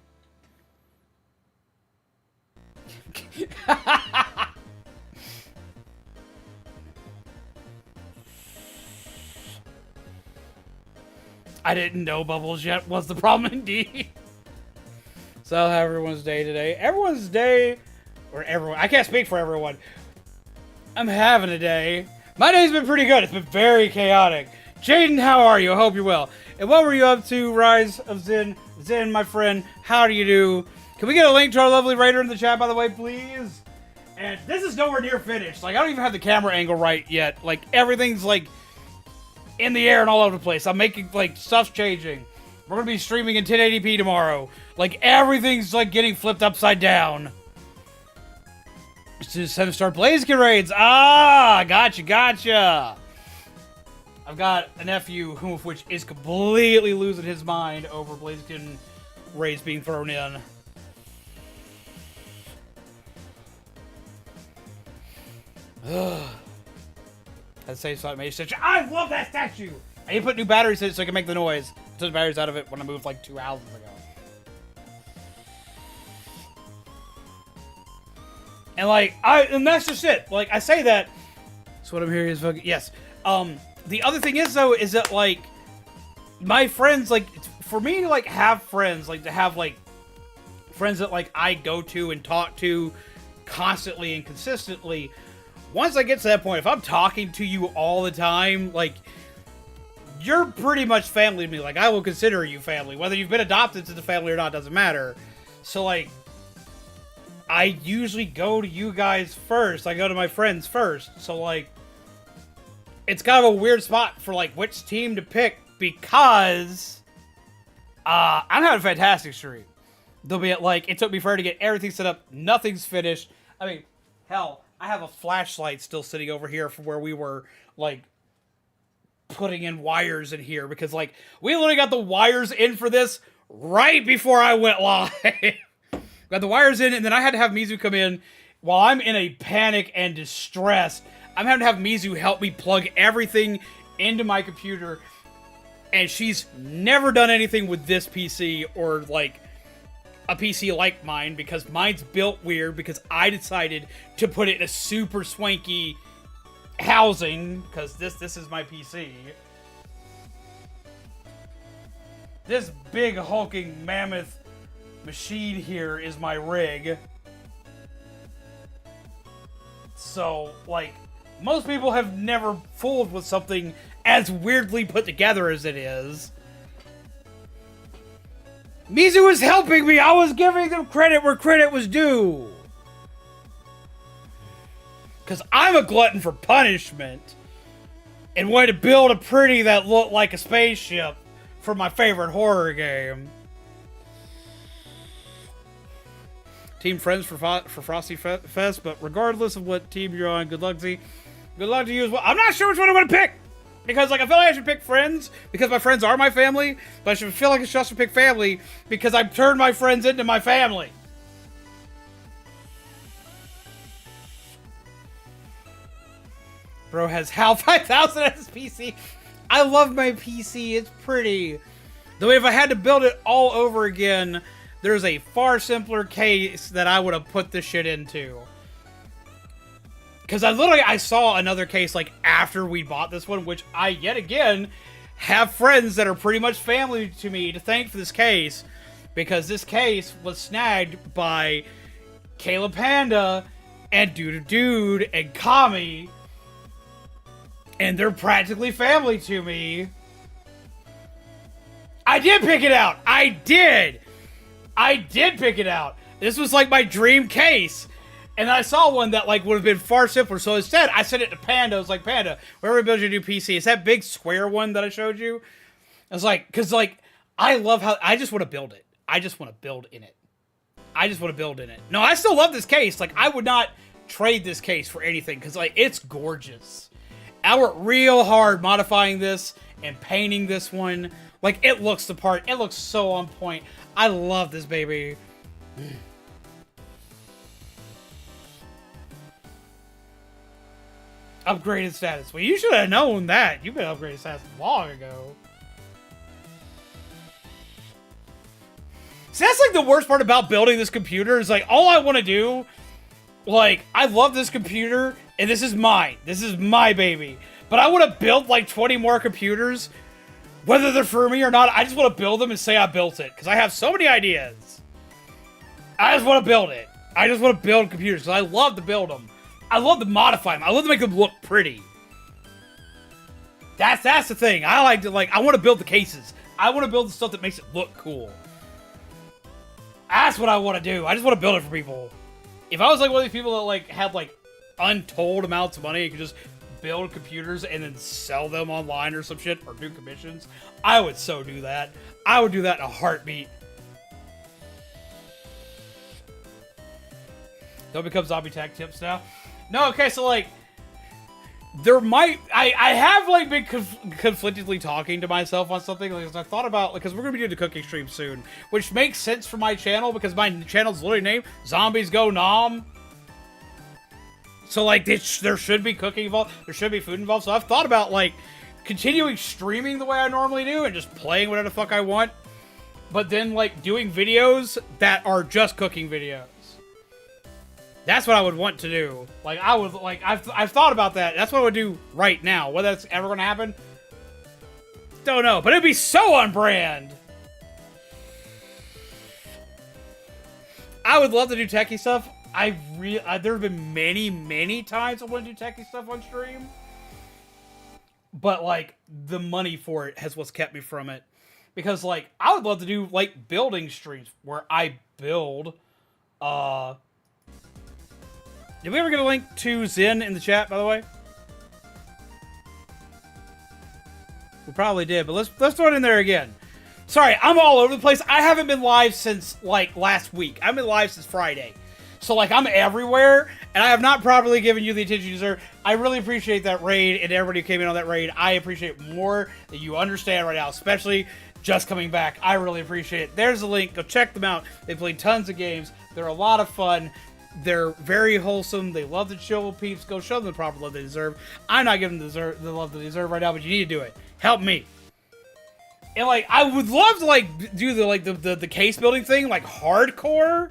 I didn't know bubbles yet was the problem indeed. So how everyone's day today? Everyone's day, or everyone. I can't speak for everyone. I'm having a day. My day's been pretty good. It's been very chaotic. Jaden, how are you? I hope you're well. And what were you up to, Rise of Zen? Zen, my friend, how do you do? Can we get a link to our lovely writer in the chat, by the way, please? And this is nowhere near finished. Like, I don't even have the camera angle right yet. Like, everything's, like, in the air and all over the place. I'm making, like, stuff's changing. We're gonna be streaming in 1080p tomorrow. Like, everything's, like, getting flipped upside down. It's just 7-star Blaziken raids. Ah, gotcha. I've got a nephew who, which is completely losing his mind over Blaziken raids being thrown in. That saves automation statue. I love that statue! I need to put new batteries in it so I can make the noise. I took the batteries out of it when I moved like 2 houses ago. And like, and that's just it. Like, I say that. So what I'm hearing is fucking, yes. The other thing is though, is that like, my friends, like, for me to like have friends, like to have like, friends that like I go to and talk to constantly and consistently, once I get to that point, if I'm talking to you all the time, like, you're pretty much family to me. Like, I will consider you family. Whether you've been adopted to the family or not doesn't matter. So, like, I usually go to you guys first. I go to my friends first. So, like, it's kind of a weird spot for, like, which team to pick because I'm having a fantastic stream. There'll be, like, it took me forever to get everything set up. Nothing's finished. I mean, hell, I have a flashlight still sitting over here from where we were, like, putting in wires in here because, like, we literally got the wires in for this right before I went live. Got the wires in, and then I had to have Mizu come in while I'm in a panic and distress. I'm having to have Mizu help me plug everything into my computer, and she's never done anything with this PC or, like, a PC like mine because mine's built weird because I decided to put it in a super swanky housing because this is my PC. This big hulking mammoth machine here is my rig. So, like, most people have never fooled with something as weirdly put together as it is. Mizu was helping me. I was giving them credit where credit was due. Because I'm a glutton for punishment. And wanted to build a pretty that looked like a spaceship for my favorite horror game. Team friends for Frosty Fest. But regardless of what team you're on, good luck to you. Good luck to you as well. I'm not sure which one I'm going to pick. Because, like, I feel like I should pick friends because my friends are my family, but I should feel like I should also pick family because I've turned my friends into my family. Bro has HAL 5000 as his PC. I love my PC. It's pretty. Though if I had to build it all over again, there's a far simpler case that I would have put this shit into. Because I saw another case, like, after we bought this one, which I, yet again, have friends that are pretty much family to me to thank for this case. Because this case was snagged by Caleb Panda and Dude and Kami. And they're practically family to me. I did pick it out! I did pick it out! This was, like, my dream case. And I saw one that, like, would have been far simpler. So instead, I sent it to Panda. I was like, Panda, where we build your new PC? Is that big square one that I showed you? I was like, because, like, I love how... I just want to build it. I just want to build in it. No, I still love this case. Like, I would not trade this case for anything. Because, like, it's gorgeous. I worked real hard modifying this and painting this one. Like, it looks the part. It looks so on point. I love this baby. Upgraded status. Well, you should have known that. You've been upgraded status long ago. See, that's like the worst part about building this computer is like, all I want to do, like, I love this computer and this is mine. This is my baby. But I want to build like 20 more computers, whether they're for me or not. I just want to build them and say I built it because I have so many ideas. I just want to build it. I just want to build computers because I love to build them. I love to modify them. I love to make them look pretty. That's the thing. I like to, like, I want to build the cases. I want to build the stuff that makes it look cool. That's what I want to do. I just want to build it for people. If I was like one of these people that like had like untold amounts of money and could just build computers and then sell them online or some shit or do commissions, I would so do that. I would do that in a heartbeat. Don't become zombie tech tips now. No, okay, so like there might I have like been conflictedly talking to myself on something like I thought about because we're gonna be doing the cooking stream soon, which makes sense for my channel because my channel's literally named Zombies Go Nom. So like there should be cooking involved, there should be food involved. So I've thought about like continuing streaming the way I normally do and just playing whatever the fuck I want, but then like doing videos that are just cooking videos. That's what I would want to do. Like, I would, like, I've thought about that. That's what I would do right now. Whether that's ever going to happen, don't know. But it'd be so on brand. I would love to do techie stuff. There have been many times I want to do techie stuff on stream. But, like, the money for it has what's kept me from it. Because, like, I would love to do, like, building streams where I build, Did we ever get a link to Zen in the chat, by the way? We probably did, but let's throw it in there again. Sorry, I'm all over the place. I haven't been live since, like, last week. I've been live since Friday. So, like, I'm everywhere, and I have not properly given you the attention you deserve. I really appreciate that raid, and everybody who came in on that raid. I appreciate more that you understand right now, especially just coming back. I really appreciate it. There's a link. Go check them out. They play tons of games. They're a lot of fun. They're very wholesome. They love to chill with peeps. Go show them the proper love they deserve. I'm not giving them the love they deserve right now, but you need to do it. Help me. And like, I would love to like do the case building thing like hardcore.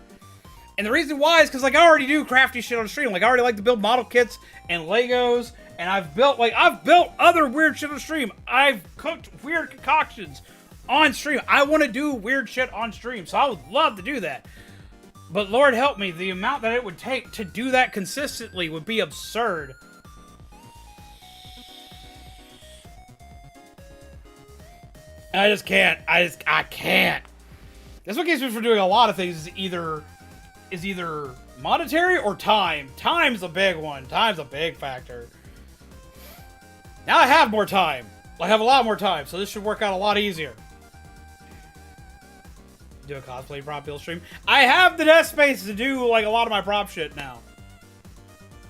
And the reason why is because like I already do crafty shit on stream. Like I already like to build model kits and Legos, and I've built other weird shit on stream. I've cooked weird concoctions on stream. I want to do weird shit on stream, so I would love to do that. But Lord help me, the amount that it would take to do that consistently would be absurd. I just can't. I can't. That's what keeps me from doing a lot of things is either monetary or time. Time's a big one. Time's a big factor. Now I have more time. I have a lot more time, so this should work out a lot easier. Do a cosplay prop build stream. I have the desk space to do like a lot of my prop shit now.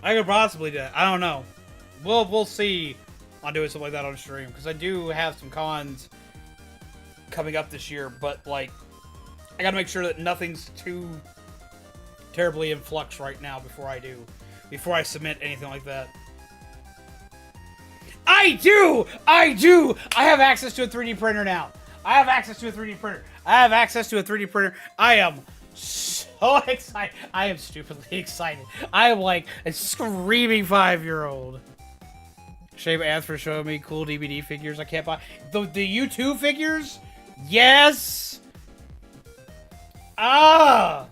I could possibly do that. I don't know. We'll see on doing something like that on stream because I do have some cons coming up this year, but like I gotta make sure that nothing's too terribly in flux right now before I submit anything like that. I do! I have access to a 3D printer now. I have access to a 3D printer. I am so excited. I am stupidly excited. I am like a screaming 5-year-old. Shame asked for showing me cool DVD figures I can't buy. The U2 figures? Yes! Ah!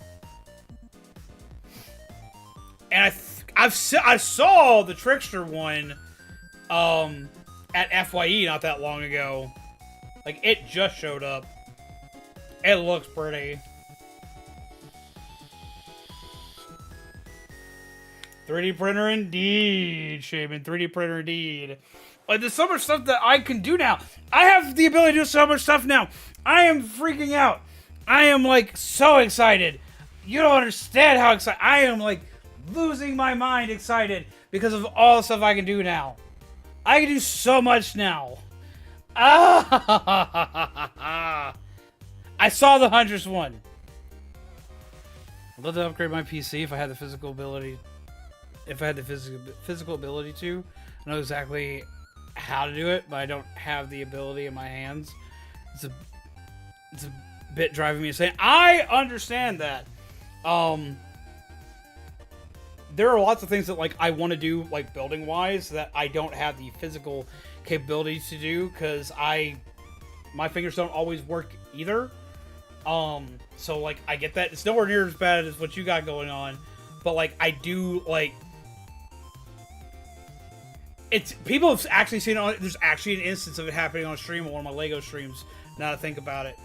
And I saw the Trickster one at FYE not that long ago. Like, it just showed up. It looks pretty. 3D printer indeed, Shaman. 3D printer indeed. Like, there's so much stuff that I can do now. I have the ability to do so much stuff now. I am freaking out. I am, like, so excited. You don't understand how excited. I am, like, losing my mind excited because of all the stuff I can do now. I can do so much now. Ah! I saw the Huntress one. I'd love to upgrade my PC if I had the physical ability. If I had the physical ability to, I know exactly how to do it, but I don't have the ability in my hands. It's a bit driving me insane. I understand that. There are lots of things that like I want to do, like building wise, that I don't have the physical capability to do because my fingers don't always work either. So like I get that it's nowhere near as bad as what you got going on, but like I do like. It's people have actually seen it on. There's actually an instance of it happening on stream on one of my Lego streams. Now that I think about it,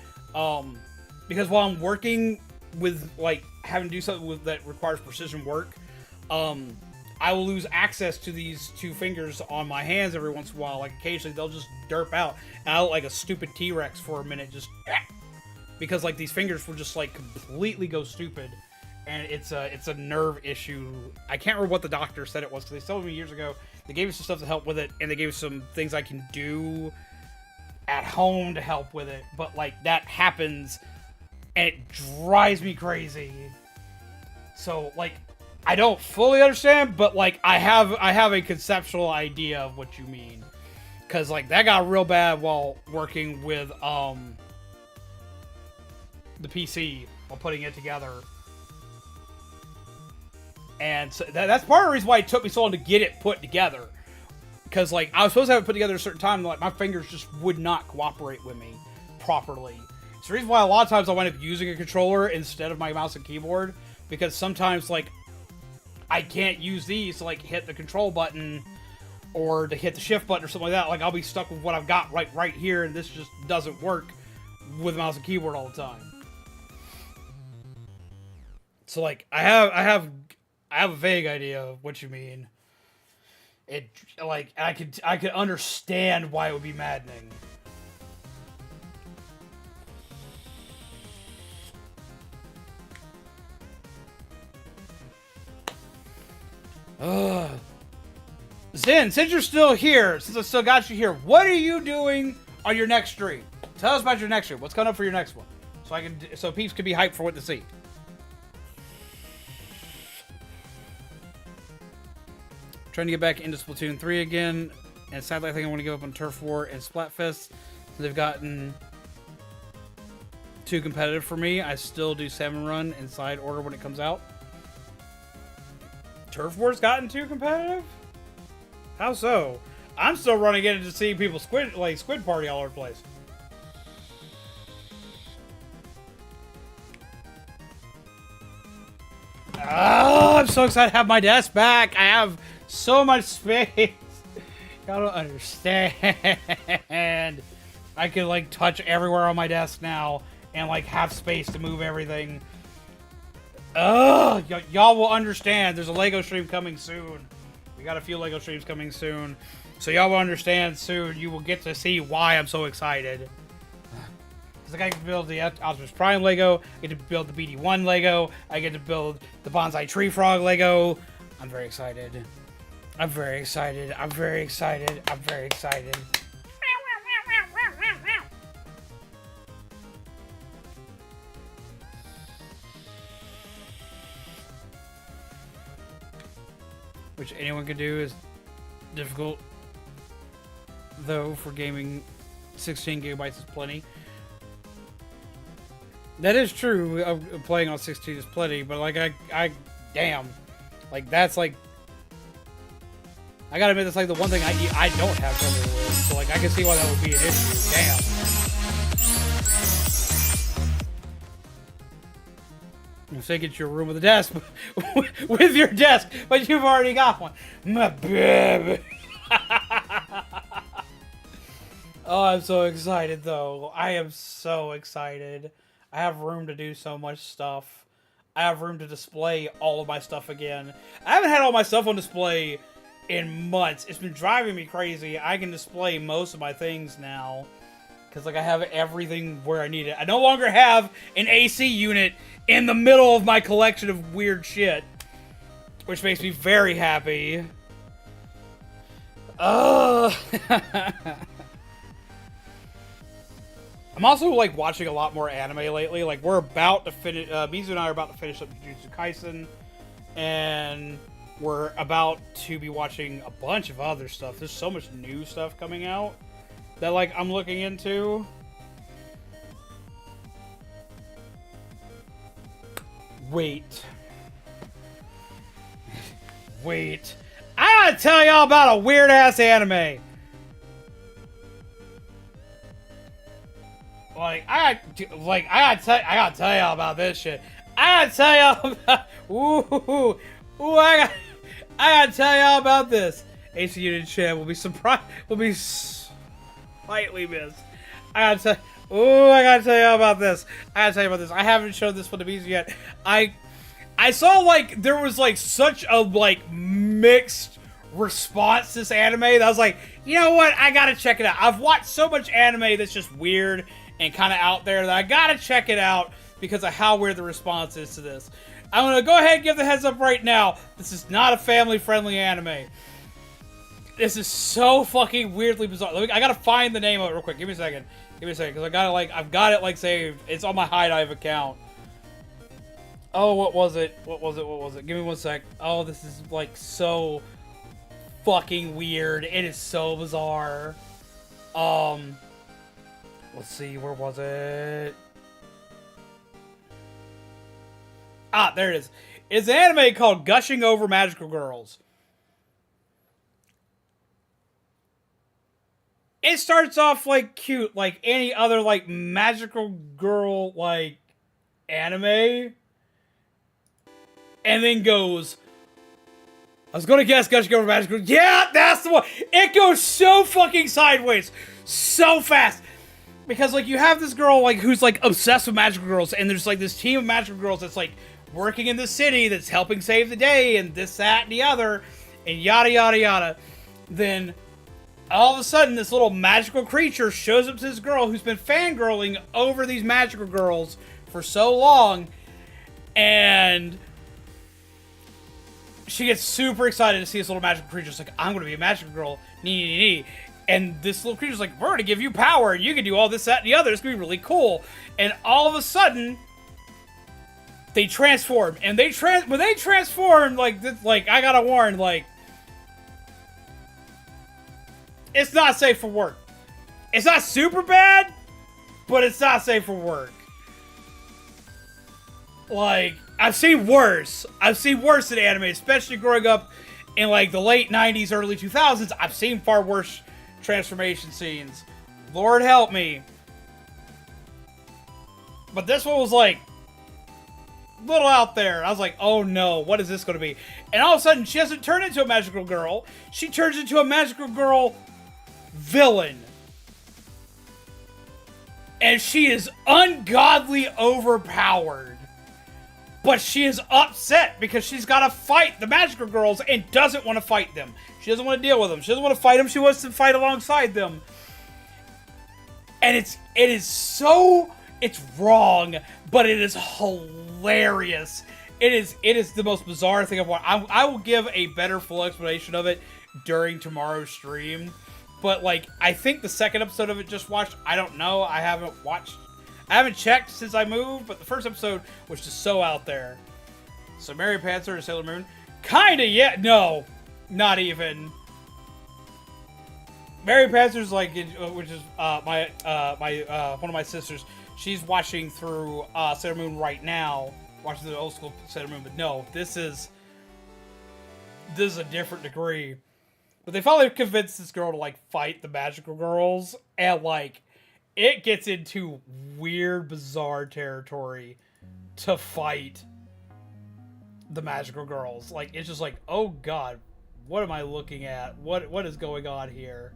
because while I'm working with like having to do something with that requires precision work, I will lose access to these two fingers on my hands every once in a while. Like occasionally they'll just derp out, and I look like a stupid T-Rex for a minute, just because like these fingers will just like completely go stupid, and it's a nerve issue. I can't remember what the doctor said it was because they told me years ago. They gave me some stuff to help with it, and they gave me some things I can do at home to help with it. But like that happens, and it drives me crazy. So like I don't fully understand, but like I have a conceptual idea of what you mean, because like that got real bad while working with the PC while putting it together. And so that's part of the reason why it took me so long to get it put together. Because, like, I was supposed to have it put together at a certain time, and, like, my fingers just would not cooperate with me properly. It's the reason why a lot of times I wind up using a controller instead of my mouse and keyboard. Because sometimes, like, I can't use these to, like, hit the control button or to hit the shift button or something like that. Like, I'll be stuck with what I've got right here, and this just doesn't work with mouse and keyboard all the time. So, like, I have a vague idea of what you mean. It like I could understand why it would be maddening. Zen, since you're still here, since I still got you here, what are you doing on your next stream? Tell us about your next stream. What's coming up for your next one, so peeps can be hyped for what to see. Trying to get back into Splatoon 3 again, and sadly I think I want to give up on Turf War and Splatfest. They've gotten too competitive for me. I still do Salmon Run in side order when it comes out. Turf War's gotten too competitive? How so? I'm still running in to see people squid party all over the place. Oh, I'm so excited to have my desk back. I have so much space. Y'all don't understand. I can like touch everywhere on my desk now and like have space to move everything. Y'all will understand. There's a Lego stream coming soon. We got a few Lego streams coming soon. So y'all will understand soon. You will get to see why I'm so excited. Because I get to build the Optimus Prime Lego. I get to build the BD-1 Lego. I get to build the Bonsai Tree Frog Lego. I'm very excited. I'm very excited. I'm very excited. I'm very excited. Which anyone can do is difficult. Though for gaming, 16 gigabytes is plenty. That is true. Playing on 16 is plenty, but like I damn, like that's like, I gotta admit that's like the one thing I don't have trouble with. So like I can see why that would be an issue. Damn. I'm saying get your room with a desk, with your desk, but you've already got one. My baby. Oh, I'm so excited though. I am so excited. I have room to do so much stuff. I have room to display all of my stuff again. I haven't had all my stuff on display in months. It's been driving me crazy. I can display most of my things now. Because like I have everything where I need it. I no longer have an AC unit in the middle of my collection of weird shit. Which makes me very happy. I'm also like watching a lot more anime lately. Like we're about to finish. Mizu and I are about to finish up Jujutsu Kaisen, and we're about to be watching a bunch of other stuff. There's so much new stuff coming out that like I'm looking into. Wait. Wait. I gotta tell y'all about a weird ass anime. I gotta tell y'all about this shit. I gotta tell y'all about. I gotta tell y'all about this. AC Unit Chan will be surprised. Will be slightly missed. I gotta tell y'all about this. I haven't showed this one to Mizu yet. I saw like there was like such a like mixed response to this anime that I was like, you know what? I gotta check it out. I've watched so much anime that's just weird and kind of out there that I gotta check it out because of how weird the response is to this. I'm gonna go ahead and give the heads up right now. This is not a family-friendly anime. This is so fucking weirdly bizarre. I gotta find the name of it real quick. Give me a second, because I've got it like saved. It's on my High Dive account. Oh, what was it? Give me one sec. Oh, this is like so fucking weird. It is so bizarre. Let's see, where was it? Ah, there it is. It's an anime called Gushing Over Magical Girls. It starts off like cute, like any other like magical girl like anime. And then goes, I was gonna guess Gushing Over Magical Girls. Yeah, that's the one. It goes so fucking sideways, so fast. Because like you have this girl like who's like obsessed with magical girls, and there's like this team of magical girls that's like working in the city that's helping save the day, and this, that, and the other, and yada yada yada. Then all of a sudden this little magical creature shows up to this girl who's been fangirling over these magical girls for so long, and she gets super excited to see this little magical creature. It's like, I'm gonna be a magical girl, nee. And this little creature's like, we're gonna give you power, and you can do all this, that, and the other. It's gonna be really cool. And all of a sudden, they transform. And when they transform, like I gotta warn, like, it's not safe for work. It's not super bad, but it's not safe for work. Like, I've seen worse. I've seen worse in anime, especially growing up in like the late 90s, early 2000s. I've seen far worse transformation scenes. Lord help me. But this one was like a little out there. I was like, oh no, what is this going to be? And all of a sudden, she doesn't turn into a magical girl. She turns into a magical girl villain. And she is ungodly overpowered. But she is upset because she's got to fight the magical girls and doesn't want to fight them. She doesn't want to deal with them. She doesn't want to fight them. She wants to fight alongside them. And it's wrong, but it is hilarious. It is the most bizarre thing I've watched. I will give a better full explanation of it during tomorrow's stream. But like, I think the second episode of it just watched. I don't know. I haven't checked since I moved, but the first episode was just so out there. So Mary Panther and Sailor Moon? Kinda, yeah. No, not even. Mary Panther's like, which is my one of my sisters. She's watching through Sailor Moon right now, watching the old school Sailor Moon. But no, this is a different degree. But they finally convinced this girl to like fight the magical girls, and like, it gets into weird, bizarre territory to fight the magical girls. Like, it's just like, oh god, what am I looking at? What is going on here?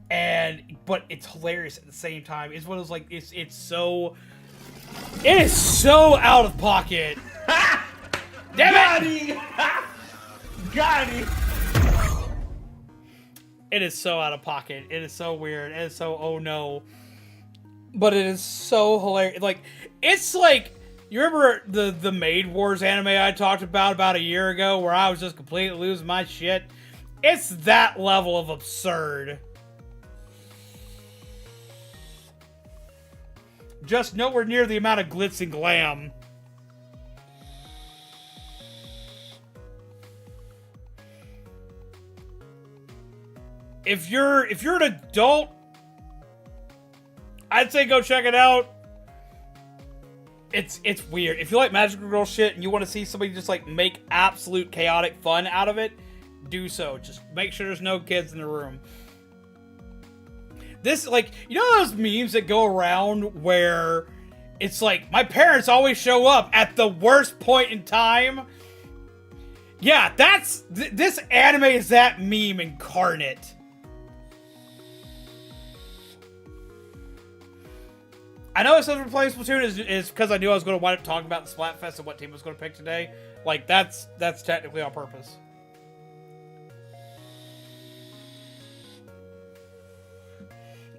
But it's hilarious at the same time. It's one of those like, it is so out of pocket. Damn it! Got it! It is so out of pocket. It is so weird. It is so, oh no. But it is so hilarious. Like, it's like, you remember the Maid Wars anime I talked about a year ago where I was just completely losing my shit? It's that level of absurd. just nowhere near the amount of glitz and glam. If you're an adult, I'd say go check it out. It's weird. If you like magical girl shit and you want to see somebody just like make absolute chaotic fun out of it, do so. Just make sure there's no kids in the room. This, like, you know those memes that go around where it's like, my parents always show up at the worst point in time? Yeah, this anime is that meme incarnate. I know it says we're playing Splatoon is because I knew I was going to wind up talking about the Splatfest and what team I was going to pick today. Like, that's technically on purpose.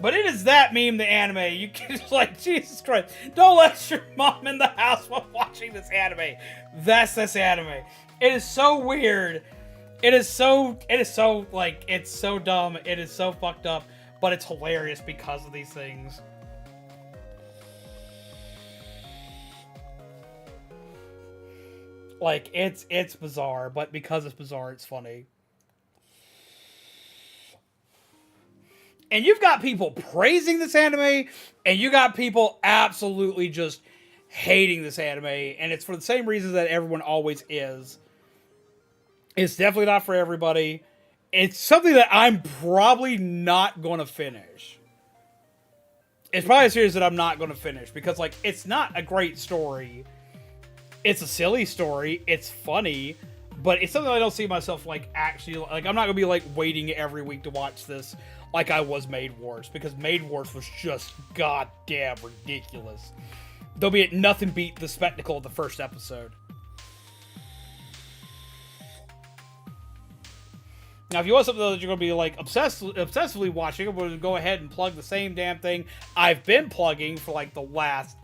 But it is that meme, the anime. You can just like, Jesus Christ, don't let your mom in the house while watching this anime. That's this anime. It is so weird. It is so, like, it's so dumb. It is so fucked up, but it's hilarious because of these things. Like, it's bizarre, but because it's bizarre, it's funny. And you've got people praising this anime, and you got people absolutely just hating this anime, and it's for the same reasons that everyone always is. It's definitely not for everybody. It's something that I'm probably not going to finish. It's probably a series that I'm not going to finish, because, like, it's not a great story. It's a silly story. It's funny. But it's something I don't see myself, like, actually... Like, I'm not going to be, like, waiting every week to watch this like I was Maid Wars. Because Maid Wars was just goddamn ridiculous. Though be it nothing beat the spectacle of the first episode. Now, if you want something that you're going to be, like, obsessively watching, I'm going to go ahead and plug the same damn thing I've been plugging for, like, the last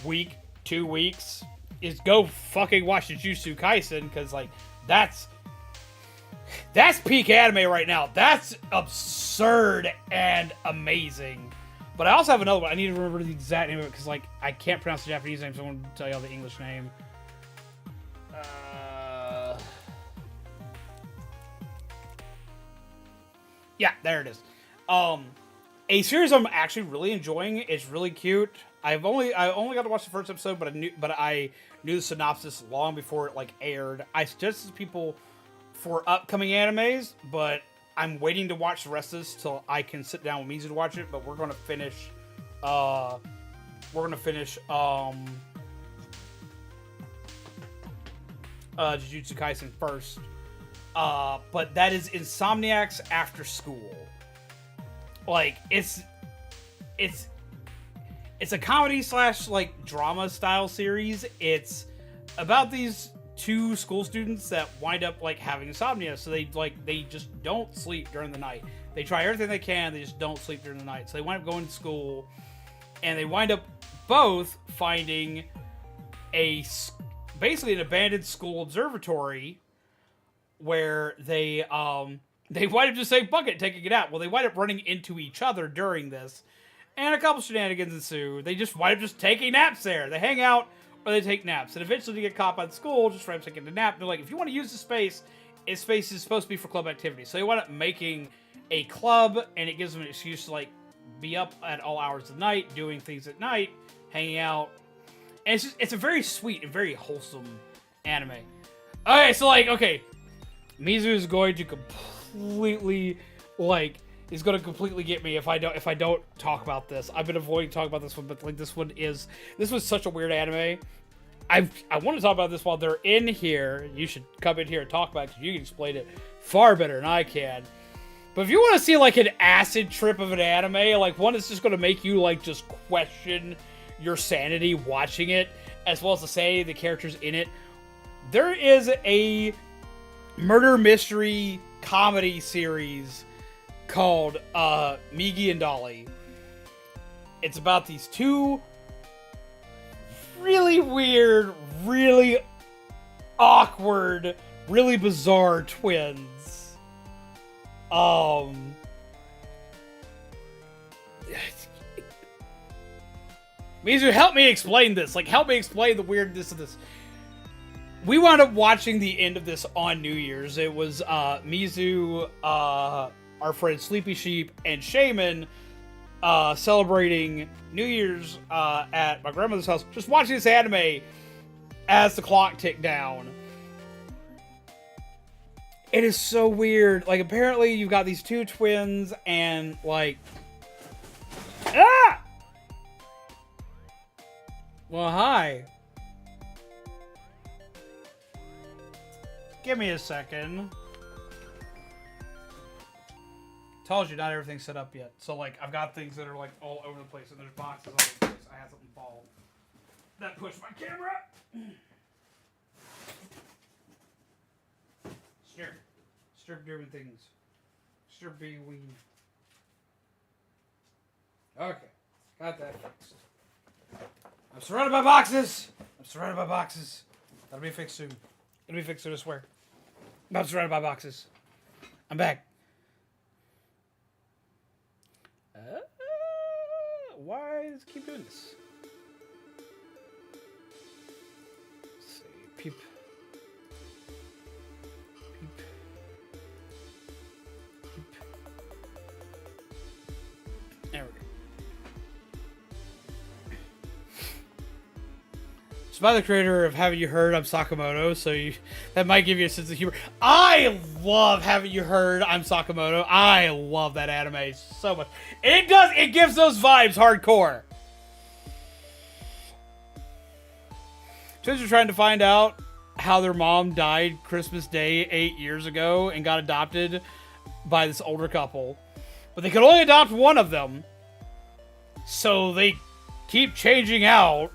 week, 2 weeks, is go fucking watch Jujutsu Kaisen, because, like, that's peak anime right now. That's absurd and amazing. But I also have another one. I need to remember the exact name of it, because, like, I can't pronounce the Japanese name, so I'm going to tell you all the English name. Yeah, there it is. A series I'm actually really enjoying. It's really cute. I only got to watch the first episode, but I knew the synopsis long before it, like, aired. I suggested to people for upcoming animes, but I'm waiting to watch the rest of this till I can sit down with Mizu to watch it. But we're gonna finish. Jujutsu Kaisen first. But that is Insomniac's After School. Like, it's a comedy / like drama style series. It's about these two school students that wind up like having insomnia, so they just don't sleep during the night. They try everything they can, they just don't sleep during the night. So they wind up going to school, and they wind up both finding basically an abandoned school observatory where they wind up just saying, fuck it, taking it out. Well, they wind up running into each other during this, and a couple shenanigans ensue. They just wind up just taking naps there. They hang out, or they take naps. And eventually they get caught by the school just for taking a nap. They're like, if you want to use the space, its space is supposed to be for club activities. So they wind up making a club, and it gives them an excuse to, like, be up at all hours of the night, doing things at night, hanging out. And it's a very sweet and very wholesome anime. Okay, so, like, okay, Mizu is going to completely get me if I don't talk about this. I've been avoiding talking about this one, but like this was such a weird anime. I want to talk about this while they're in here. You should come in here and talk about it, because you can explain it far better than I can. But if you want to see like an acid trip of an anime, like one that's just going to make you like just question your sanity watching it, as well as the sanity of the characters in it, there is a murder mystery comedy series called Migi and Dolly. It's about these two really weird, really awkward, really bizarre twins. Mizu, help me explain this. Like, help me explain the weirdness of this. We wound up watching the end of this on New Year's. It was Mizu, our friend Sleepy Sheep, and Shaman celebrating New Year's at my grandmother's house, just watching this anime as the clock ticked down. It is so weird. Like, apparently you've got these two twins and, like... Ah! Well, hi. Give me a second. Told you not everything's set up yet. So, like, I've got things that are, like, all over the place, and there's boxes all over the place. I had something fall. That pushed my camera. Strip different things. Strip being weed. Okay. Got that fixed. I'm surrounded by boxes! That'll be fixed soon. It'll be fixed soon, I swear. I'm surrounded by boxes. I'm back. Why does it keep doing this? Let's see. Peep. There we go. It's by the creator of Haven't You Heard I'm Sakamoto, so that might give you a sense of humor. I love Haven't You Heard I'm Sakamoto. I love that anime so much. It gives those vibes hardcore. Twins are trying to find out how their mom died Christmas Day 8 years ago and got adopted by this older couple. But they could only adopt one of them. So they keep changing out.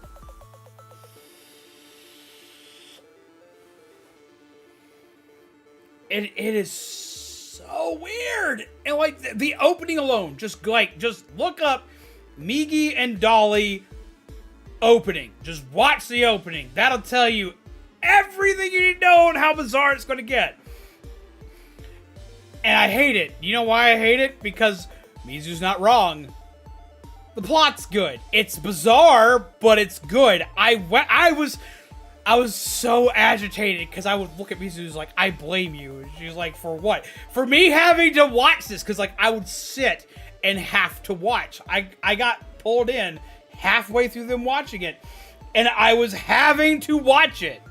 It is so weird. And like the opening alone, just look up Migi and Dolly opening. Just watch the opening. That'll tell you everything you need to know and how bizarre it's going to get. And I hate it. You know why I hate it? Because Mizu's not wrong. The plot's good. It's bizarre, but it's good. I was so agitated because I would look at Mizu who's like, I blame you. And she's like, for what? For me having to watch this, because like I would sit and have to watch. I got pulled in halfway through them watching it, and I was having to watch it.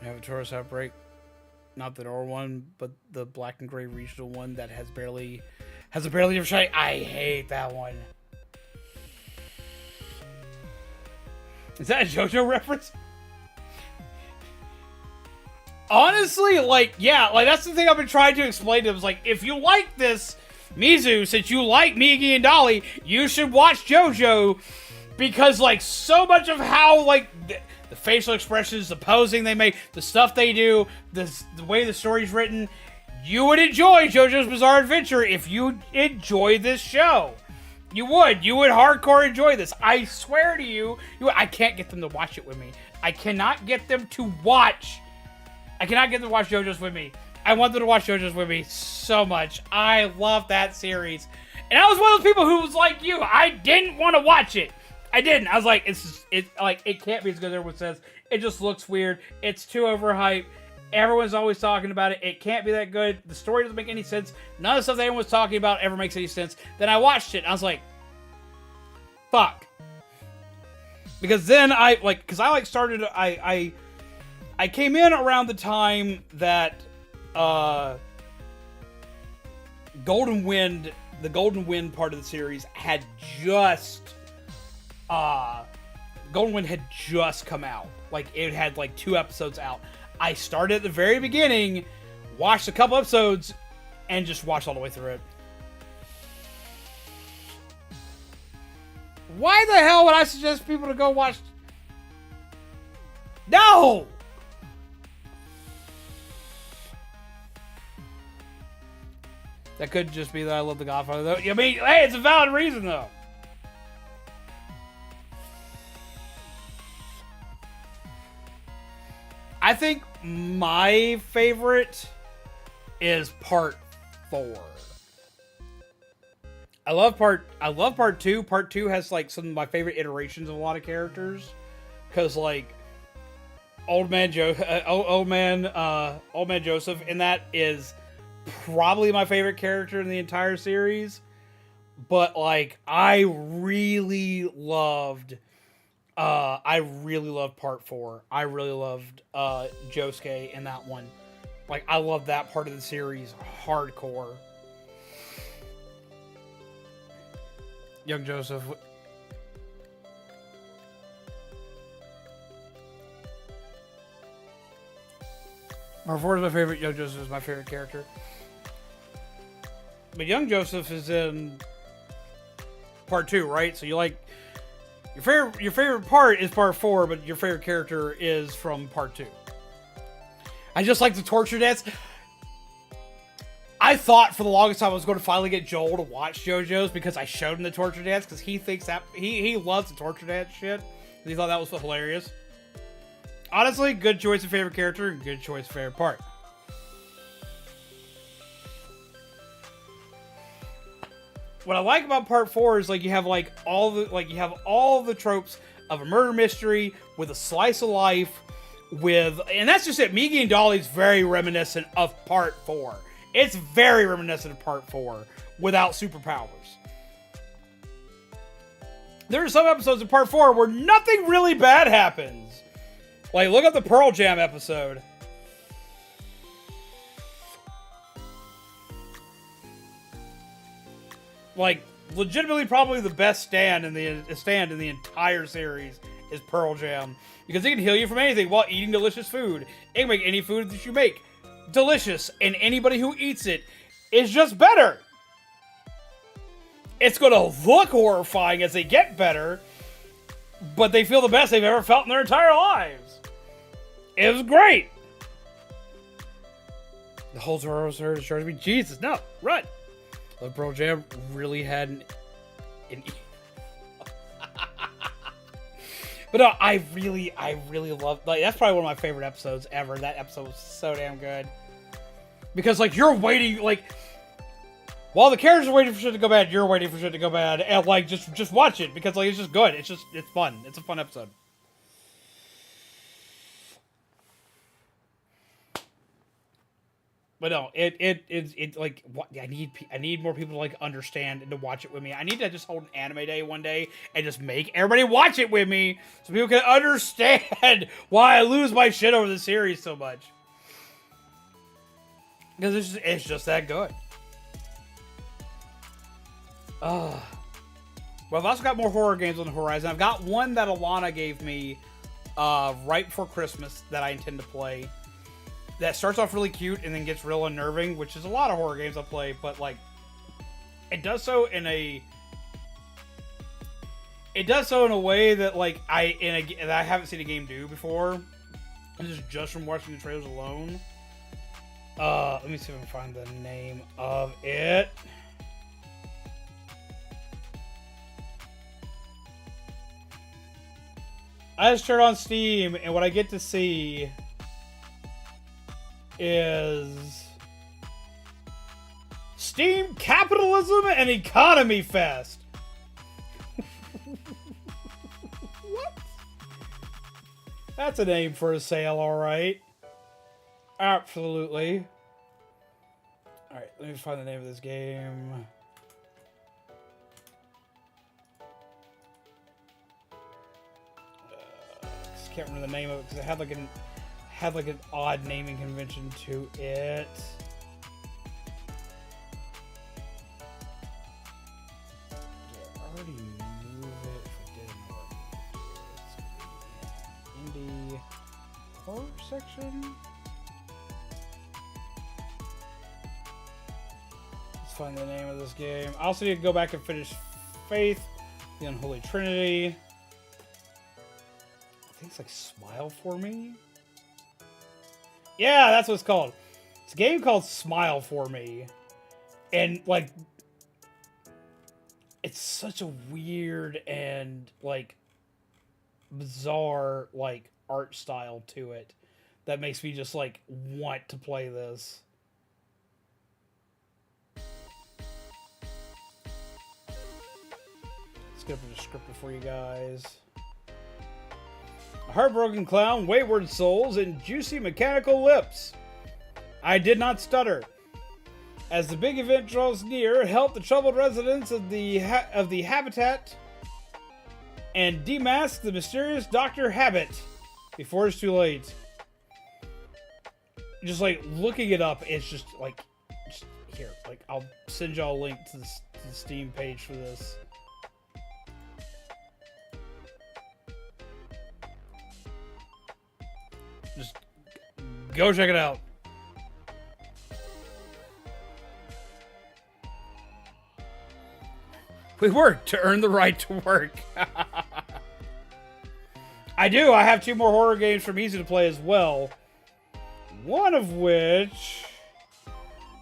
I have a Taurus outbreak. Not the normal one, but the black and gray regional one that has a barely different shade. I hate that one. Is that a JoJo reference? Honestly, like, yeah, like that's the thing I've been trying to explain to them. Is like, if you like this, Mizu, since you like Migi and Dolly, you should watch JoJo, because like so much of how like the facial expressions, the posing they make, the stuff they do, the way the story's written, you would enjoy JoJo's Bizarre Adventure if you enjoy this show. You would hardcore enjoy this. I swear to you, I can't get them to watch it with me. I cannot get them to watch JoJo's with me. I want them to watch JoJo's with me so much. I love that series. And I was one of those people who was like you. I didn't want to watch it. I didn't. I was like, it can't be as good as everyone says. It just looks weird. It's too overhyped. Everyone's always talking about it. It can't be that good. The story doesn't make any sense. None of the stuff that everyone's talking about ever makes any sense. Then I watched it, and I was like, fuck. Because then I came in around the time that Golden Wind, the Golden Wind part of the series had just Golden Wind had just come out. Like, it had like 2 episodes out. I started at the very beginning, watched a couple episodes, and just watched all the way through it. Why the hell would I suggest people to go watch? No! That could just be that I love The Godfather, though. I mean, hey, it's a valid reason, though. I think my favorite is part 4. I love part two. Part two has like some of my favorite iterations of a lot of characters, because like old man Joseph in that is probably my favorite character in the entire series. But like I really loved part 4. I really loved Josuke in that one. Like I love that part of the series hardcore. Young Joseph. Part 4 is my favorite. Young Joseph is my favorite character. But Young Joseph is in part 2, right? So you like your favorite part is part 4, but your favorite character is from part 2. I just like the torture dance. I thought for the longest time I was going to finally get Joel to watch JoJo's because I showed him the torture dance, because he thinks that he loves the torture dance shit. He thought that was hilarious. Honestly, good choice of favorite character, good choice of favorite part. What I like about part 4 is like you have all the tropes of a murder mystery with a slice of life and that's just it. Migi and Dolly's very reminiscent of part 4. It's very reminiscent of part 4 without superpowers. There are some episodes of part 4 where nothing really bad happens. Like, look at the Pearl Jam episode. Like, legitimately probably the best stand in the entire series is Pearl Jam. Because it can heal you from anything while eating delicious food. It can make any food that you make delicious, and anybody who eats it is just better. It's going to look horrifying as they get better, but they feel the best they've ever felt in their entire lives. It was great. The whole Zoro shows me, Jesus, no, run. The Pearl Jam really had an But no, I really love, like, that's probably one of my favorite episodes ever. That episode was so damn good. Because, like, you're waiting, like, while the characters are waiting for shit to go bad, you're waiting for shit to go bad. And, like, just watch it, because, like, it's just good. It's fun. It's a fun episode. But no, it's like, what I need more people to like understand and to watch it with me. I need to just hold an anime day one day and just make everybody watch it with me so people can understand why I lose my shit over the series so much. Because it's just that good. Well, I've also got more horror games on the horizon. I've got one that Alanna gave me right before Christmas that I intend to play. That starts off really cute and then gets real unnerving, which is a lot of horror games I play, but like it does so in a way that like that I haven't seen a game do before. This is just from watching the trailers alone. Let me see if I can find the name of it. I just turned on Steam, and what I get to see is Steam Capitalism and Economy Fest. What? That's a name for a sale, alright. Absolutely. Alright, let me find the name of this game. I can't remember the name of it because it had like an odd naming convention to it. I already move it if I didn't already. Indie horror section. Let's find the name of this game. I also need to go back and finish Faith, the Unholy Trinity. I think it's like Smile For Me. Yeah, that's what it's called. It's a game called Smile For Me. And, like, it's such a weird and, like, bizarre, like, art style to it that makes me just, like, want to play this. get up a descriptor for you guys. A heartbroken clown, wayward souls, and juicy mechanical lips. I did not stutter. As the big event draws near, help the troubled residents of the habitat and demask the mysterious Dr. Habit before it's too late. Just like looking it up, it's just like, here, like I'll send y'all a link to the Steam page for this. Just go check it out. We work to earn the right to work. I do. I have 2 more horror games from Easy to Play as well. One of which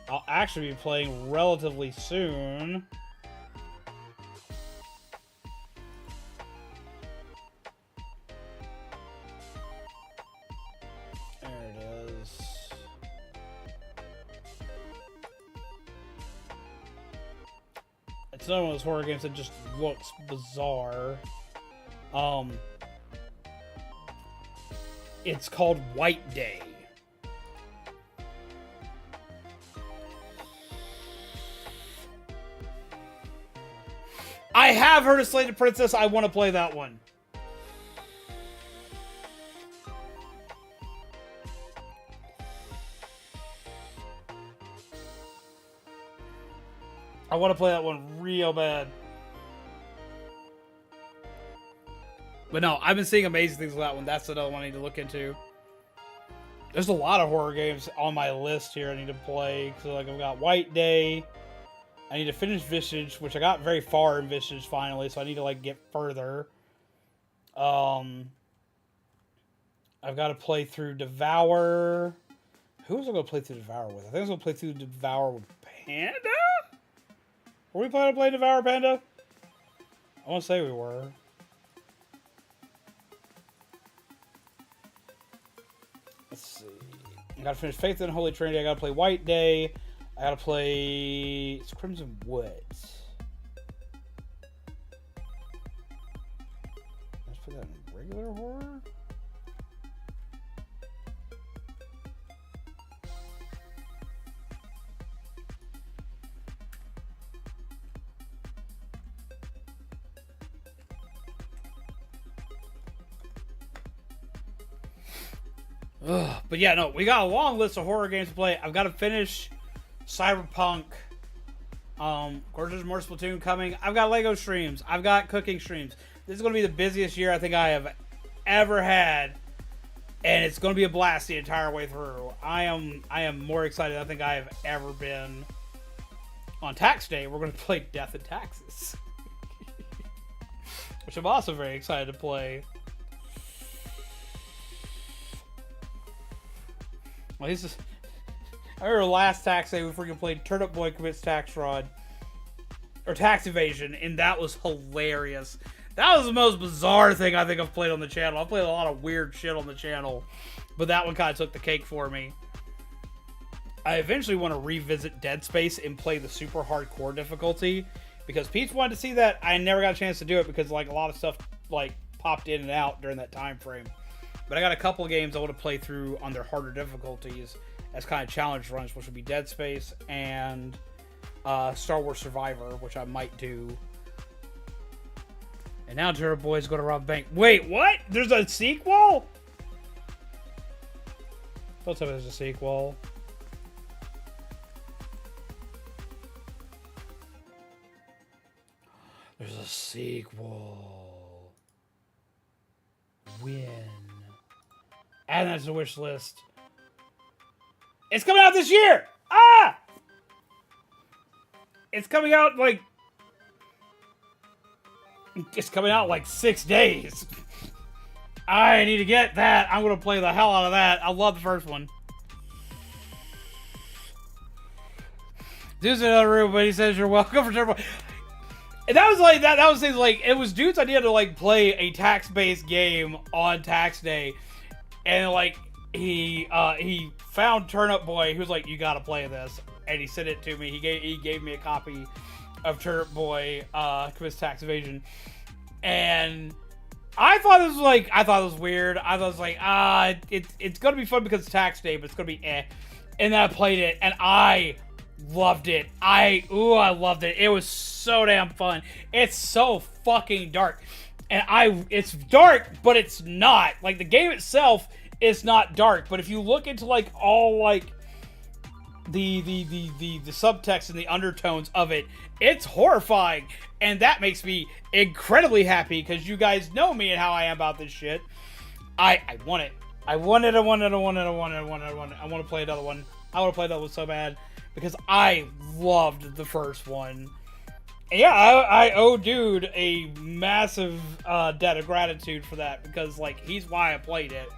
I'll actually be playing relatively soon. There it is. It's another one of those horror games that just looks bizarre. It's called White Day. I have heard of Slated Princess. I want to play that one. I want to play that one real bad. But no, I've been seeing amazing things with that one. That's another one I need to look into. There's a lot of horror games on my list here I need to play. So like I've got White Day. I need to finish Visage, which I got very far in Visage finally, so I need to like get further. I've got to play through Devour. Who was I going to play through Devour with? I think I was going to play through Devour with Panda? Were we planning to play Devour Panda? I want to say we were. Let's see. I got to finish Faith in the Holy Trinity. I got to play White Day. I gotta play Crimson Woods. Let's put that in regular horror. Ugh, but yeah, no, we got a long list of horror games to play. I've got to finish Cyberpunk. Of course, there's more Splatoon coming. I've got Lego streams. I've got cooking streams. This is going to be the busiest year I think I have ever had, and it's going to be a blast the entire way through. I am more excited than I think I have ever been. On tax day, we're going to play Death and Taxes, which I'm also very excited to play. Well, this is. I remember last tax day we freaking played Turnip Boy Commits Tax Fraud. Or Tax Evasion, and that was hilarious. That was the most bizarre thing I think I've played on the channel. I've played a lot of weird shit on the channel, but that one kind of took the cake for me. I eventually want to revisit Dead Space and play the super hardcore difficulty, because Pete wanted to see that. I never got a chance to do it because like a lot of stuff like popped in and out during that time frame. But I got a couple of games I want to play through on their harder difficulties as kind of challenge runs, which would be Dead Space and Star Wars Survivor, which I might do. And now Turtle Boy's going to rob a bank. Wait, what? There's a sequel? Don't tell me there's a sequel. There's a sequel. When? Add that to the wish list. It's coming out this year! Ah! It's coming out like... It's coming out like 6 days. I need to get that. I'm going to play the hell out of that. I love the first one. Dude's in another room, but he says you're welcome for Turbo. And that was like that was things like it was Dude's idea to like play a tax-based game on tax day. And like he found Turnip Boy. He was like, "You gotta play this," and he sent it to me. He gave me a copy of Turnip Boy Quiz Tax Evasion, And I thought this was like, I thought it was weird. I thought it was like, it's gonna be fun because it's tax day, but it's gonna be eh. And then I played it, and I loved it. I loved it. It was so damn fun. It's so fucking dark. And it's dark, but it's not. Like, the game itself is not dark. But if you look into, like, all, like, the subtext and the undertones of it, it's horrifying. And that makes me incredibly happy, because you guys know me and how I am about this shit. I want it. I want to play another one. I want to play another one so bad, because I loved the first one. And yeah, I owe dude a massive debt of gratitude for that, because, like, he's why I played it.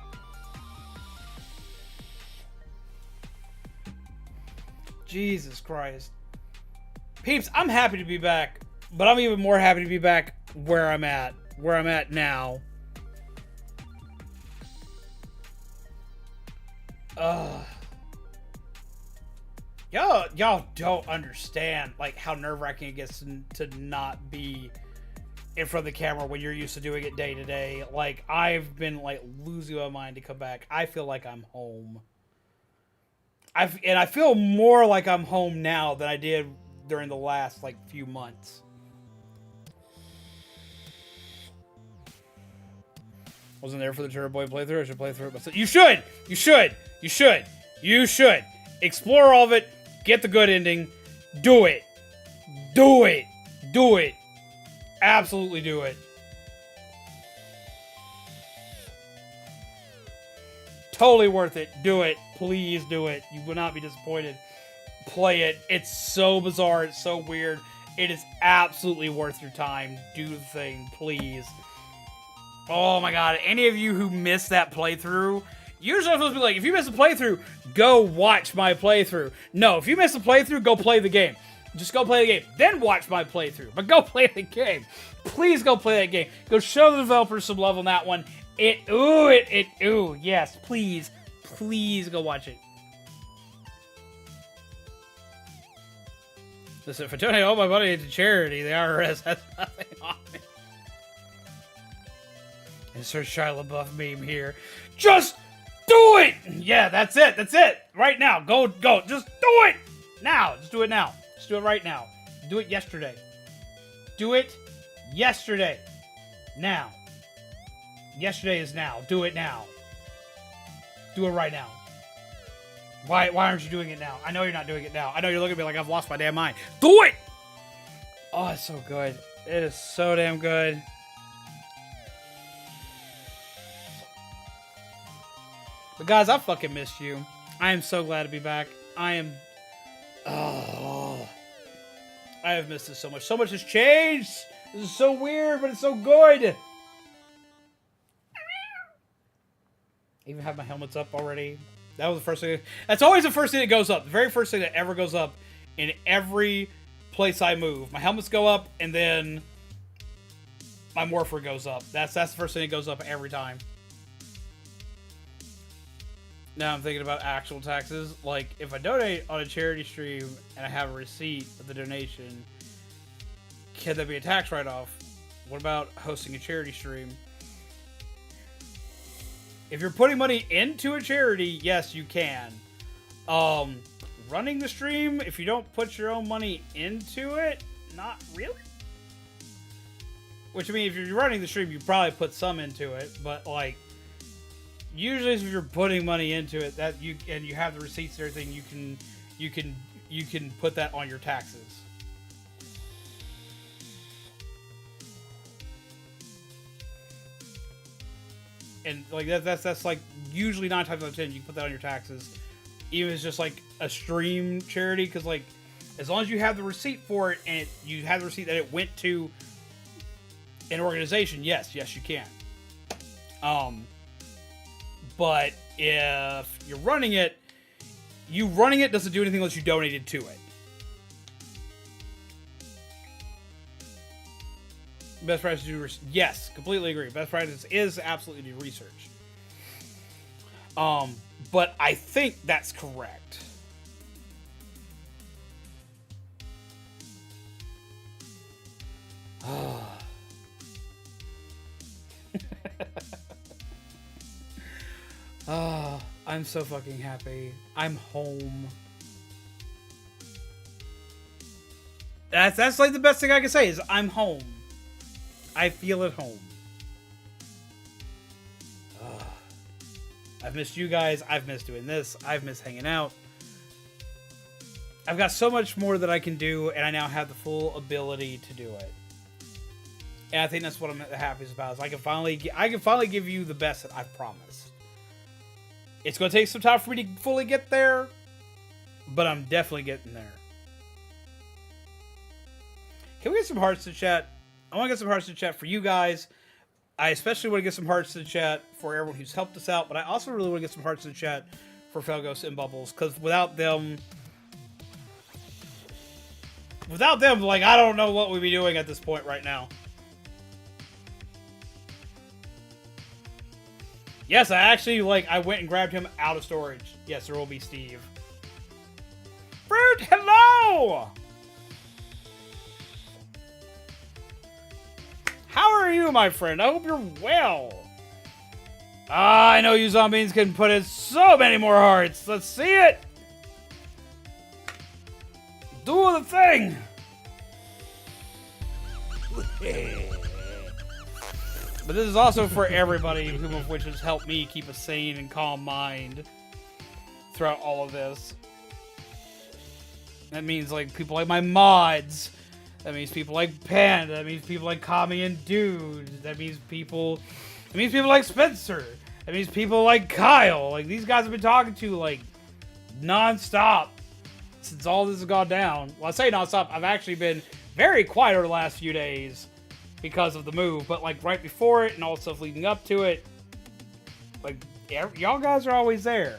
Jesus Christ. Peeps, I'm happy to be back, but I'm even more happy to be back where I'm at now. Y'all don't understand, like, how nerve-wracking it gets to not be in front of the camera when you're used to doing it day to day. Like, I've been, like, losing my mind to come back. I feel like I'm home. I feel more like I'm home now than I did during the last, like, few months. Wasn't there for the Turbo Boy playthrough. I should play through it myself. You should! Explore all of it. Get the good ending. Do it. Absolutely do it. Totally worth it. Do it. Please do it. You will not be disappointed. Play it. It's so bizarre. It's so weird. It is absolutely worth your time. Do the thing, please. Oh my god. Any of you who missed that playthrough, usually I'm supposed to be like, if you miss a playthrough, go watch my playthrough. No, if you miss a playthrough, go play the game. Just go play the game. Then watch my playthrough. But go play the game. Please go play that game. Go show the developers some love on that one. Yes, please. Please go watch it. Listen, if I donate all my money to charity, the IRS has nothing on me. Insert Shia LaBeouf meme here. Just do it! Yeah, that's it. Right now. Go. Just do it! Now. Just do it now. Just do it right now. Do it yesterday. Do it yesterday. Now. Yesterday is now. Do it now. Do it right now. Why aren't you doing it now? I know you're not doing it now. I know you're looking at me like I've lost my damn mind. Do it! Oh, it's so good. It is so damn good. But guys, I fucking missed you. I am so glad to be back. I have missed this so much. So much has changed. This is so weird, but it's so good. I even have my helmets up already. That was the first thing. That's always the first thing that goes up. The very first thing that ever goes up in every place I move. My helmets go up, and then my morpher goes up. That's the first thing that goes up every time. Now I'm thinking about actual taxes. Like, if I donate on a charity stream and I have a receipt of the donation, can that be a tax write-off? What about hosting a charity stream? If you're putting money into a charity, yes, you can. Running the stream, if you don't put your own money into it, not really. Which, I mean, if you're running the stream, you probably put some into it, but, like, usually if you're putting money into it, that you have the receipts and everything, you can put that on your taxes. And like that's like usually 9 times out of 10 you can put that on your taxes, even if it's just like a stream charity, because like as long as you have the receipt for it and you have the receipt that it went to an organization, yes you can. But if you're running it, doesn't do anything unless you donated to it. Best practice to do yes, completely agree. Best practice is absolutely do research. But I think that's correct. Oh, I'm so fucking happy. I'm home. That's like the best thing I can say is I'm home. I feel at home. I've missed you guys. I've missed doing this. I've missed hanging out. I've got so much more that I can do, and I now have the full ability to do it. And I think that's what I'm the happiest about. Is I can finally give you the best that I've promised. It's going to take some time for me to fully get there, but I'm definitely getting there. Can we get some hearts to chat? I want to get some hearts to chat for you guys. I especially want to get some hearts to chat for everyone who's helped us out, but I also really want to get some hearts to chat for Felgos and Bubbles, because without them, like, I don't know what we'd be doing at this point right now. Yes, I actually, I went and grabbed him out of storage. Yes, there will be Steve. Fruit, hello! How are you, my friend? I hope you're well. Ah, I know you zombies can put in so many more hearts. Let's see it. Do the thing. But this is also for everybody, whom of which has helped me keep a sane and calm mind throughout all of this. That means, people like my mods. That means people like Panda. That means people like Kami and Dude. That means people like Spencer. That means people like Kyle. These guys I've been talking to, non-stop since all this has gone down. Well, I say non-stop. I've actually been very quiet over the last few days because of the move. But, right before it and all the stuff leading up to it, y'all guys are always there.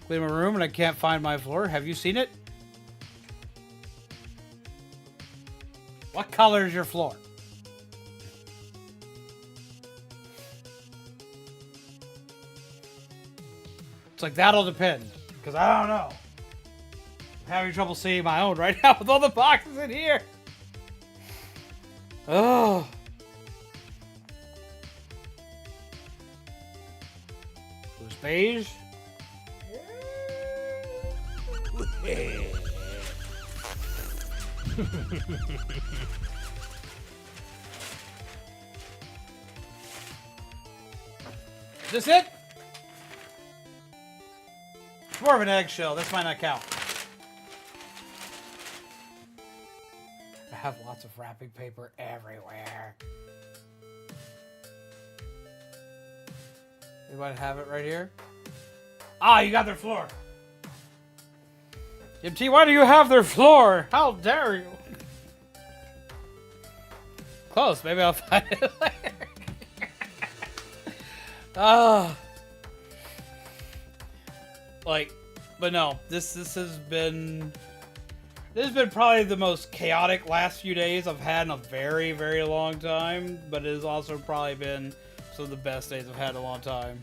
Clean my room and I can't find my floor. Have you seen it? What color is your floor? It's that'll depend. Because I don't know. I'm having trouble seeing my own right now with all the boxes in here. Oh. Who's beige? Is this it? It's more of an eggshell. This might not count. I have lots of wrapping paper everywhere. Anybody have it right here? Ah, you got their floor. MT, why do you have their floor? How dare you? Close. Maybe I'll find it later. But no, this has been probably the most chaotic last few days I've had in a very, very long time. But it has also probably been some of the best days I've had in a long time.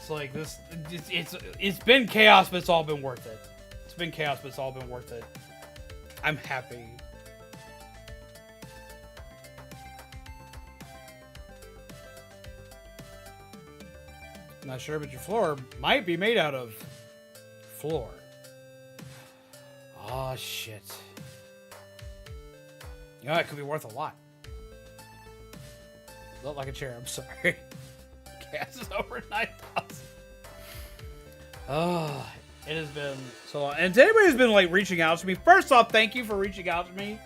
It's been chaos, but it's all been worth it. It's been chaos, but it's all been worth it. I'm happy. I'm not sure, but your floor might be made out of floor. Oh, shit. You know, that could be worth a lot. Look like a chair, I'm sorry. Gas is over 9,000. Oh, it has been so long. And to anybody who's been reaching out to me, first off, thank you for reaching out to me.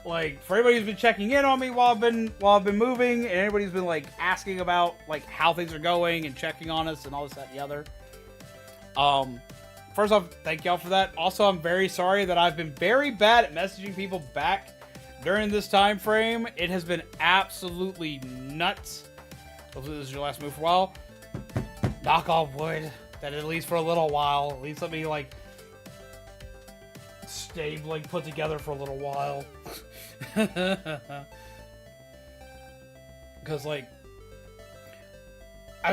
For anybody who's been checking in on me while I've been moving, and anybody who's been asking about how things are going and checking on us and all this, that, and the other. First off, thank y'all for that. Also, I'm very sorry that I've been very bad at messaging people back during this time frame. It has been absolutely nuts. Hopefully this is your last move for a while. Knock on wood. That at least for a little while. At least let me stay put together for a little while. Because I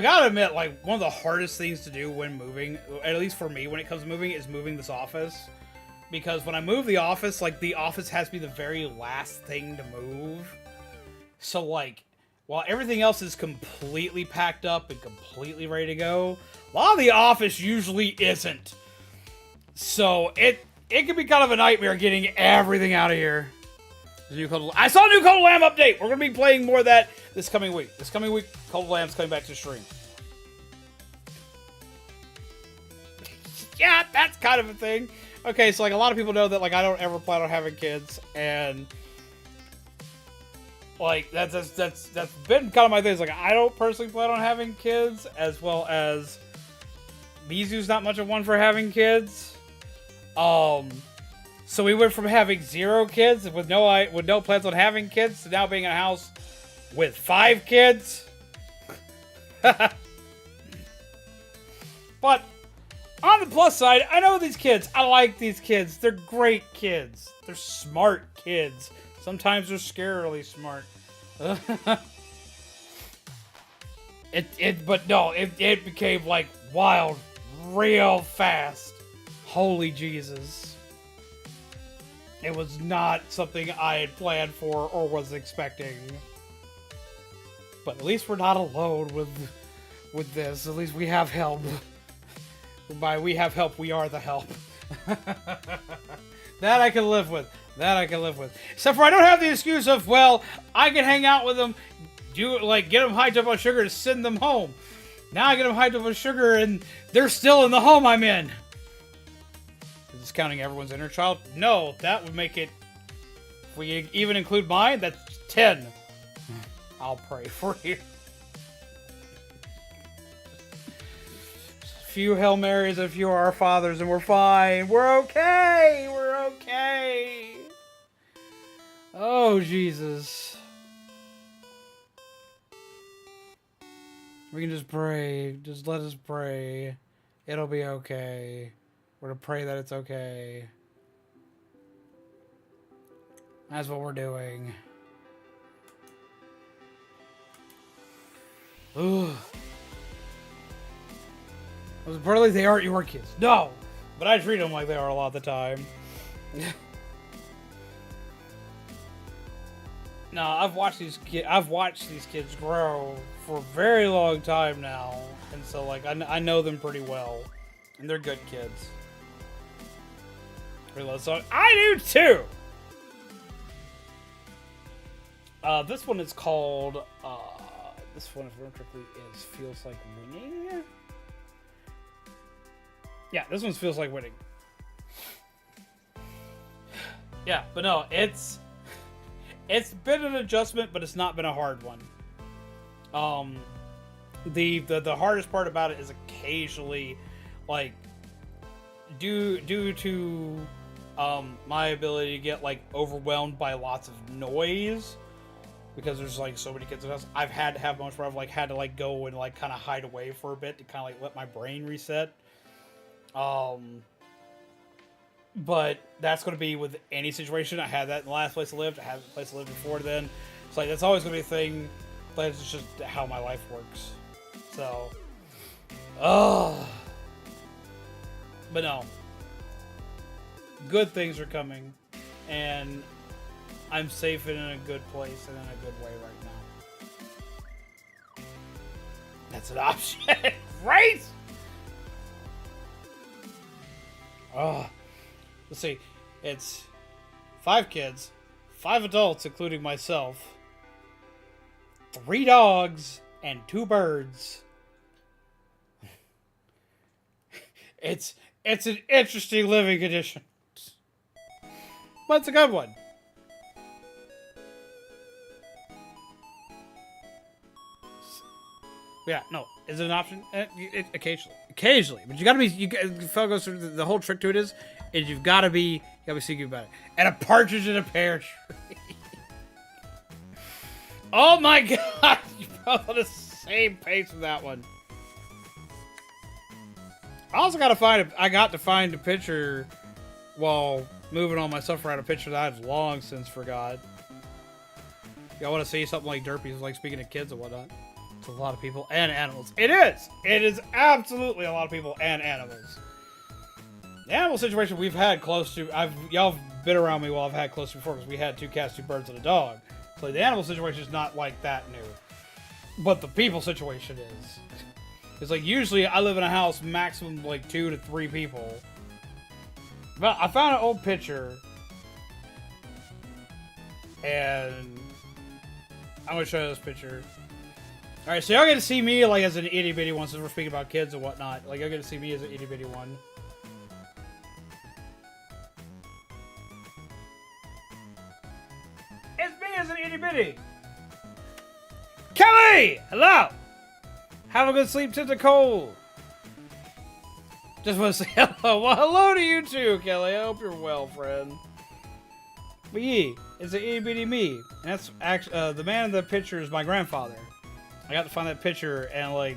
gotta admit, one of the hardest things to do when moving, at least for me when it comes to moving, is moving this office. because when I move the office, like, the office has to be the very last thing to move. So, like, while everything else is completely packed up and completely ready to go, a lot of the office usually isn't. So, it can be kind of a nightmare getting everything out of here. I saw a new Cult of Lamb update! We're going to be playing more of that this coming week. This coming week, Cult of Lamb's coming back to stream. Yeah, that's kind of a thing. Okay, so, like, a lot of people know that, like, I don't ever plan on having kids, and, like, that's been kind of my thing. It's like, I don't personally plan on having kids, as well as Mizu's not much of one for having kids. So we went from having 0 kids with no plans on having kids to now being in a house with 5 kids. But on the plus side, I know these kids. I like these kids. They're great kids. They're smart kids. Sometimes they're scarily smart. But no, it became like wild real fast. Holy Jesus. It was not something I had planned for or was expecting. But at least we're not alone with this. At least we have help. By we have help, we are the help. That I can live with. That I can live with. Except for I don't have the excuse of, well, I can hang out with them, get them hyped up on sugar to send them home. Now I get them hyped up on sugar and they're still in the home I'm in. Is this counting everyone's inner child? No, that would make it, if we even include mine, that's 10. I'll pray for you. A few Hail Marys, a few Our Fathers, and we're fine. We're okay. We're okay. Oh, Jesus. We can just pray. Just let us pray. It'll be okay. We're to pray that it's okay. That's what we're doing. Ugh. Apparently they aren't your kids. No! But I treat them like they are a lot of the time. No, I've watched these kids grow for a very long time now. And so, like, I know them pretty well. And they're good kids. So I do too! This one is called, this one, if I remember correctly, is Feels Like Winning? Yeah, this one feels like winning. Yeah, but no, it's been an adjustment, but it's not been a hard one. The hardest part about it is occasionally, like, due to my ability to get, like, overwhelmed by lots of noise, because there's, like, so many kids in the house, I've had to have moments where I've, like, had to, like, go and, like, kind of hide away for a bit to kind of, like, let my brain reset. But that's going to be with any situation. I had that in the last place I lived. I had the place I lived before then. It's like, that's always going to be a thing. But it's just how my life works. So, but no. Good things are coming. And I'm safe and in a good place and in a good way right now. That's an option, right? Let's see. It's 5 kids, 5 adults, including myself, 3 dogs, and 2 birds. It's an interesting living condition, but it's a good one. Yeah, no, is it an option? Occasionally, but you gotta be. Fellow goes through the whole trick to it is you've gotta be thinking about it. And a partridge in a pear tree. Oh my God, you're both on the same pace with that one. I also got to find a picture while moving all my stuff around. A picture that I've long since forgot. Y'all want to see something like Derpy's, like speaking to kids and whatnot? It's a lot of people and animals. It is. It is absolutely a lot of people and animals. The animal situation we've had close to, y'all have been around me while I've had close to before, because we had 2 cats, 2 birds, and a dog. So the animal situation is not like that new. But the people situation is. It's like usually I live in a house maximum like 2 to 3 people. But I found an old picture. And I'm gonna show you this picture. Alright, so y'all get to see me like as an itty bitty one, since we're speaking about kids and whatnot. Like y'all get to see me as an itty bitty one. It's me as an itty bitty. Kelly! Hello! Have a good sleep to the cold. Just want to say hello. Well, hello to you too, Kelly. I hope you're well, friend. But yeah, it's an itty bitty me. And that's actually the man in the picture is my grandfather. I got to find that picture and like,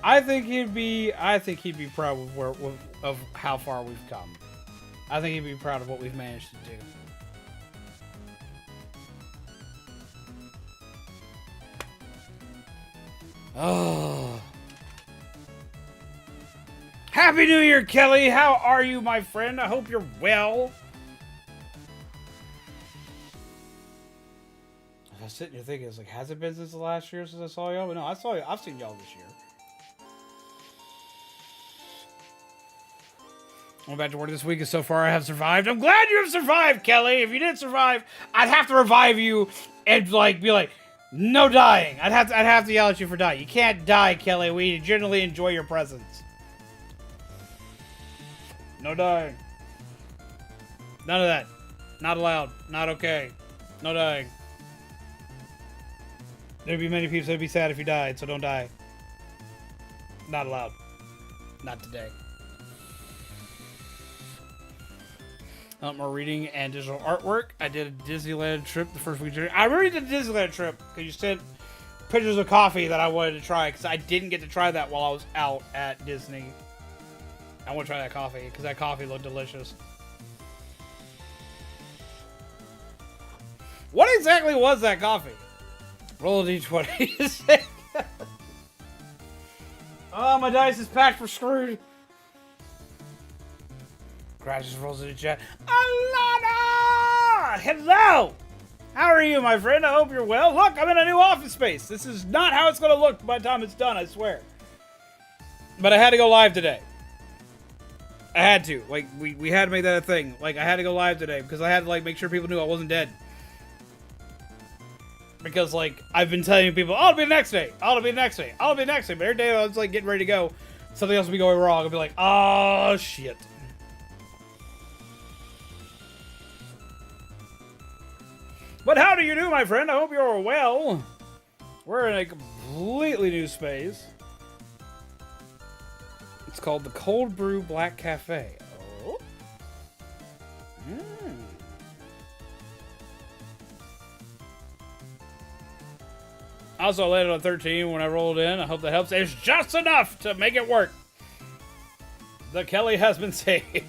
I think he'd be proud of how far we've come. I think he'd be proud of what we've managed to do. Oh. Happy New Year, Kelly! How are you, my friend? I hope you're well. I was sitting here thinking, it's like, has it been since the last year since I saw y'all? But no, I've seen y'all this year. I'm back to work this week, and so far I have survived. I'm glad you have survived, Kelly! If you didn't survive, I'd have to revive you and like be like, no dying. I'd have to yell at you for dying. You can't die, Kelly. We generally enjoy your presence. No dying. None of that. Not allowed. Not okay. No dying. There'd be many people that'd be sad if you died, so don't die. Not allowed. Not today. More reading and digital artwork. I did a Disneyland trip the first week. I already did a Disneyland trip because you sent pictures of coffee that I wanted to try because I didn't get to try that while I was out at Disney. I want to try that coffee because that coffee looked delicious. What exactly was that coffee? Roll a d20. Oh, my dice is packed for screwed. Crashes rolls into chat. Alanna! Hello! How are you, my friend? I hope you're well. Look, I'm in a new office space. This is not how it's going to look by the time it's done, I swear. But I had to go live today. I had to. Like, we had to make that a thing. Like, I had to go live today because I had to, like, make sure people knew I wasn't dead. Because, like, I've been telling people, oh, it'll be the next day. Oh, it'll be the next day. Oh, it'll be the next day. But every day I was, like, getting ready to go. Something else will be going wrong. I'll be like, oh, shit. But how do you do, my friend? I hope you're well. We're in a completely new space. It's called the Cold Brew Black Cafe. Oh. Also, I landed on 13 when I rolled in. I hope that helps. It's just enough to make it work. The Kelly has been saved.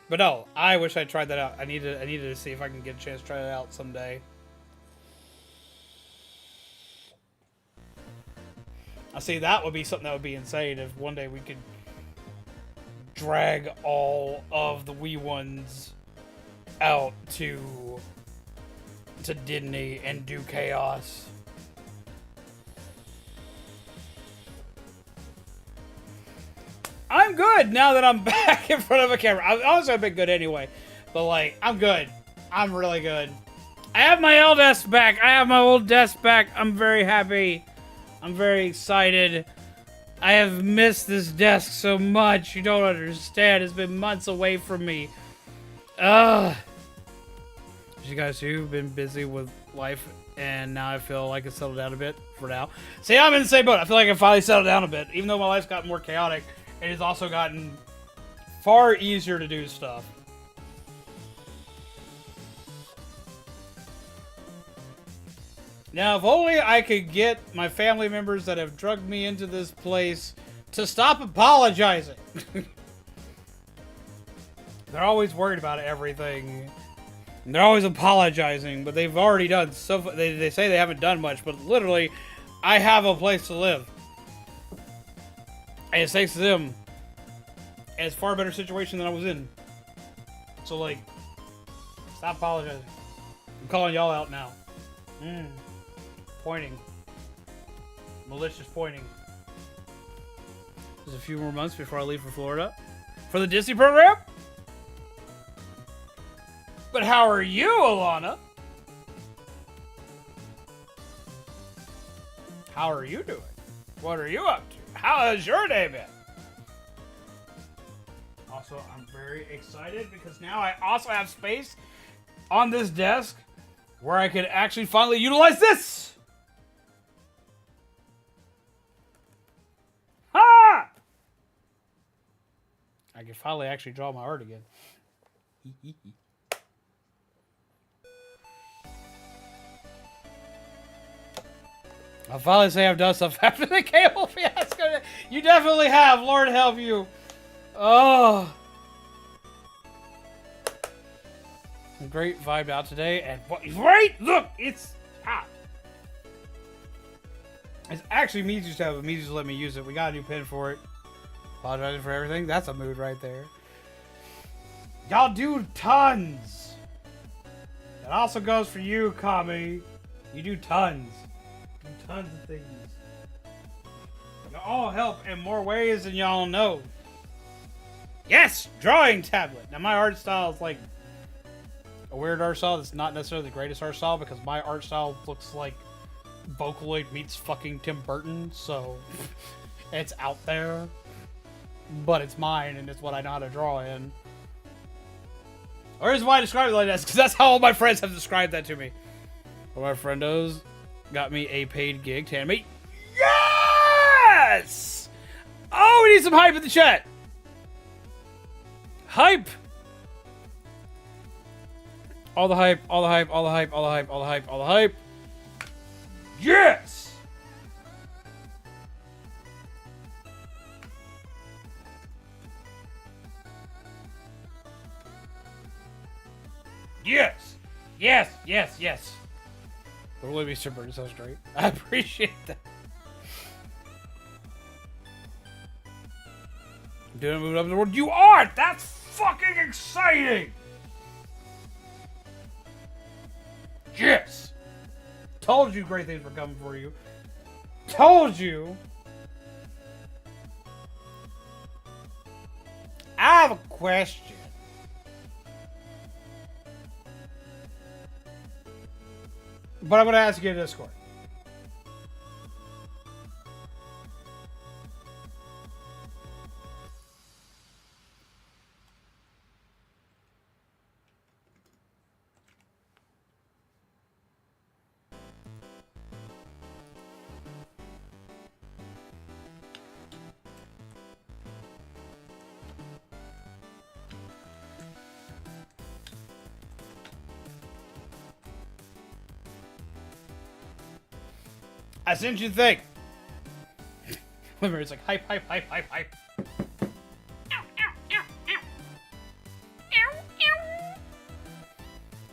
But no, I wish I tried that out. I needed to see if I can get a chance to try it out someday. I see that would be something that would be insane if one day we could drag all of the wee ones out to Disney and do chaos. I'm good now that I'm back in front of a camera. I've also been good anyway, but like, I'm good. I'm really good. I have my old desk back. I have my old desk back. I'm very happy. I'm very excited. I have missed this desk so much. You don't understand. It's been months away from me. You guys who've been busy with life, and now I feel like it's settled down a bit for now. See, I'm in the same boat. I feel like I finally settled down a bit, even though my life's gotten more chaotic. It has also gotten far easier to do stuff. Now, if only I could get my family members that have drugged me into this place to stop apologizing. They're always worried about everything. They're always apologizing, but they've already done so. They say they haven't done much, but literally, I have a place to live. And it's thanks to them as far better situation than I was in. So, like, stop apologizing. I'm calling y'all out now. Pointing. Malicious pointing. There's a few more months before I leave for Florida. For the Disney program? But how are you, Alanna? How are you doing? What are you up to? How has your day been? Also, I'm very excited because now I also have space on this desk where I can actually finally utilize this. Ha! I can finally actually draw my art again. I'll finally say I've done stuff after the cable fiasco. You definitely have. Lord help you. Oh. Some great vibe out today. And what? Right? Look, it's hot. It's actually me just have me just let me use it. We got a new pen for it. Apologizing for everything. That's a mood right there. Y'all do tons. That also goes for you, Kami. You do tons. You do tons of things. You all help in more ways than y'all know. Yes! Drawing tablet! Now my art style is like a weird art style that's not necessarily the greatest art style because my art style looks like Vocaloid meets fucking Tim Burton, so it's out there. But it's mine and it's what I know how to draw in. Or is why I describe it like that, because that's how all my friends have described that to me. One of my friendos got me a paid gig to animate. Yes! Oh, we need some hype in the chat. Hype! All the hype, all the hype, all the hype, all the hype, all the hype, all the hype. Yes! Yes! Yes, yes, yes. The Willie Beast Bird sounds great. I appreciate that. Doing moving up in the world. You are! That's fucking exciting! Yes! Told you great things were coming for you. Told you. I have a question. But I'm going to ask you in Discord. I sent you the thing. Remember, it's like hype, hype, hype, hype, hype.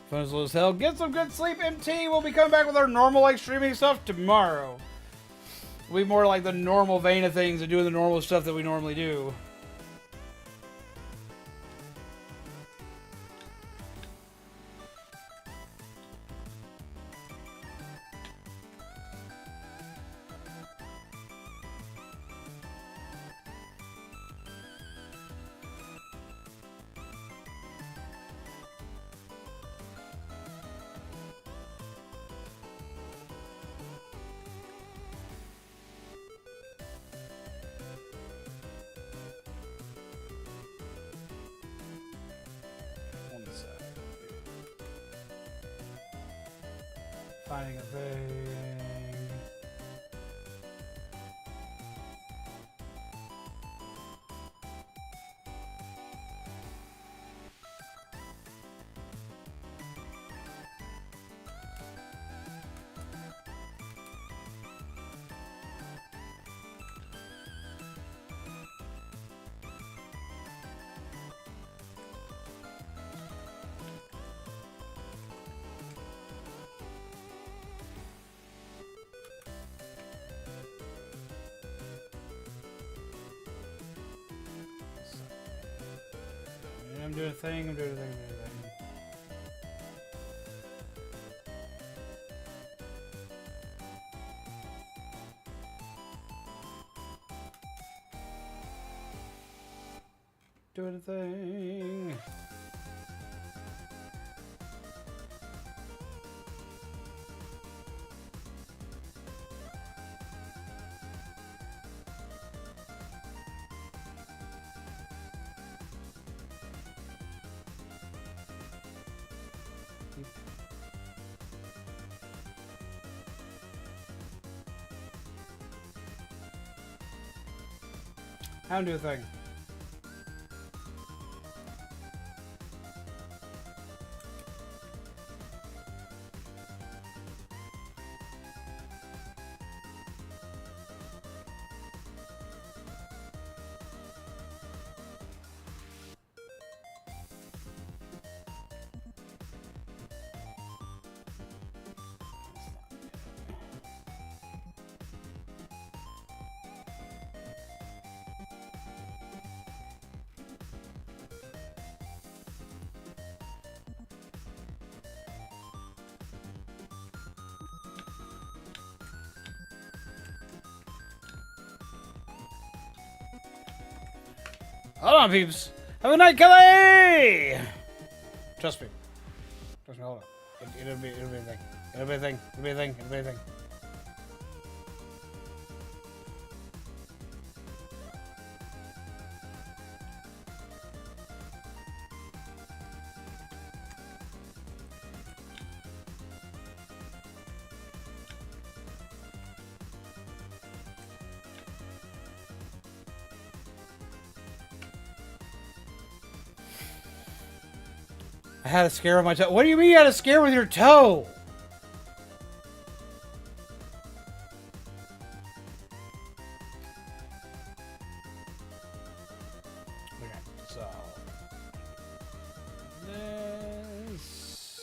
Fun as low as hell. Get some good sleep, MT. We'll be coming back with our normal like streaming stuff tomorrow. We'll be more like the normal vein of things and doing the normal stuff that we normally do. Finding a thing. doing a thing, I'm doing a thing, I'm doing a thing. Doing a thing. I don't do a thing. Hold on, peeps. Have a night, Kelly! Trust me. Trust me, hold on. It'll be a thing. It'll be a thing. It'll be a thing. It'll be a thing. I had a scare with my toe. What do you mean you had a scare with your toe? Okay, so this.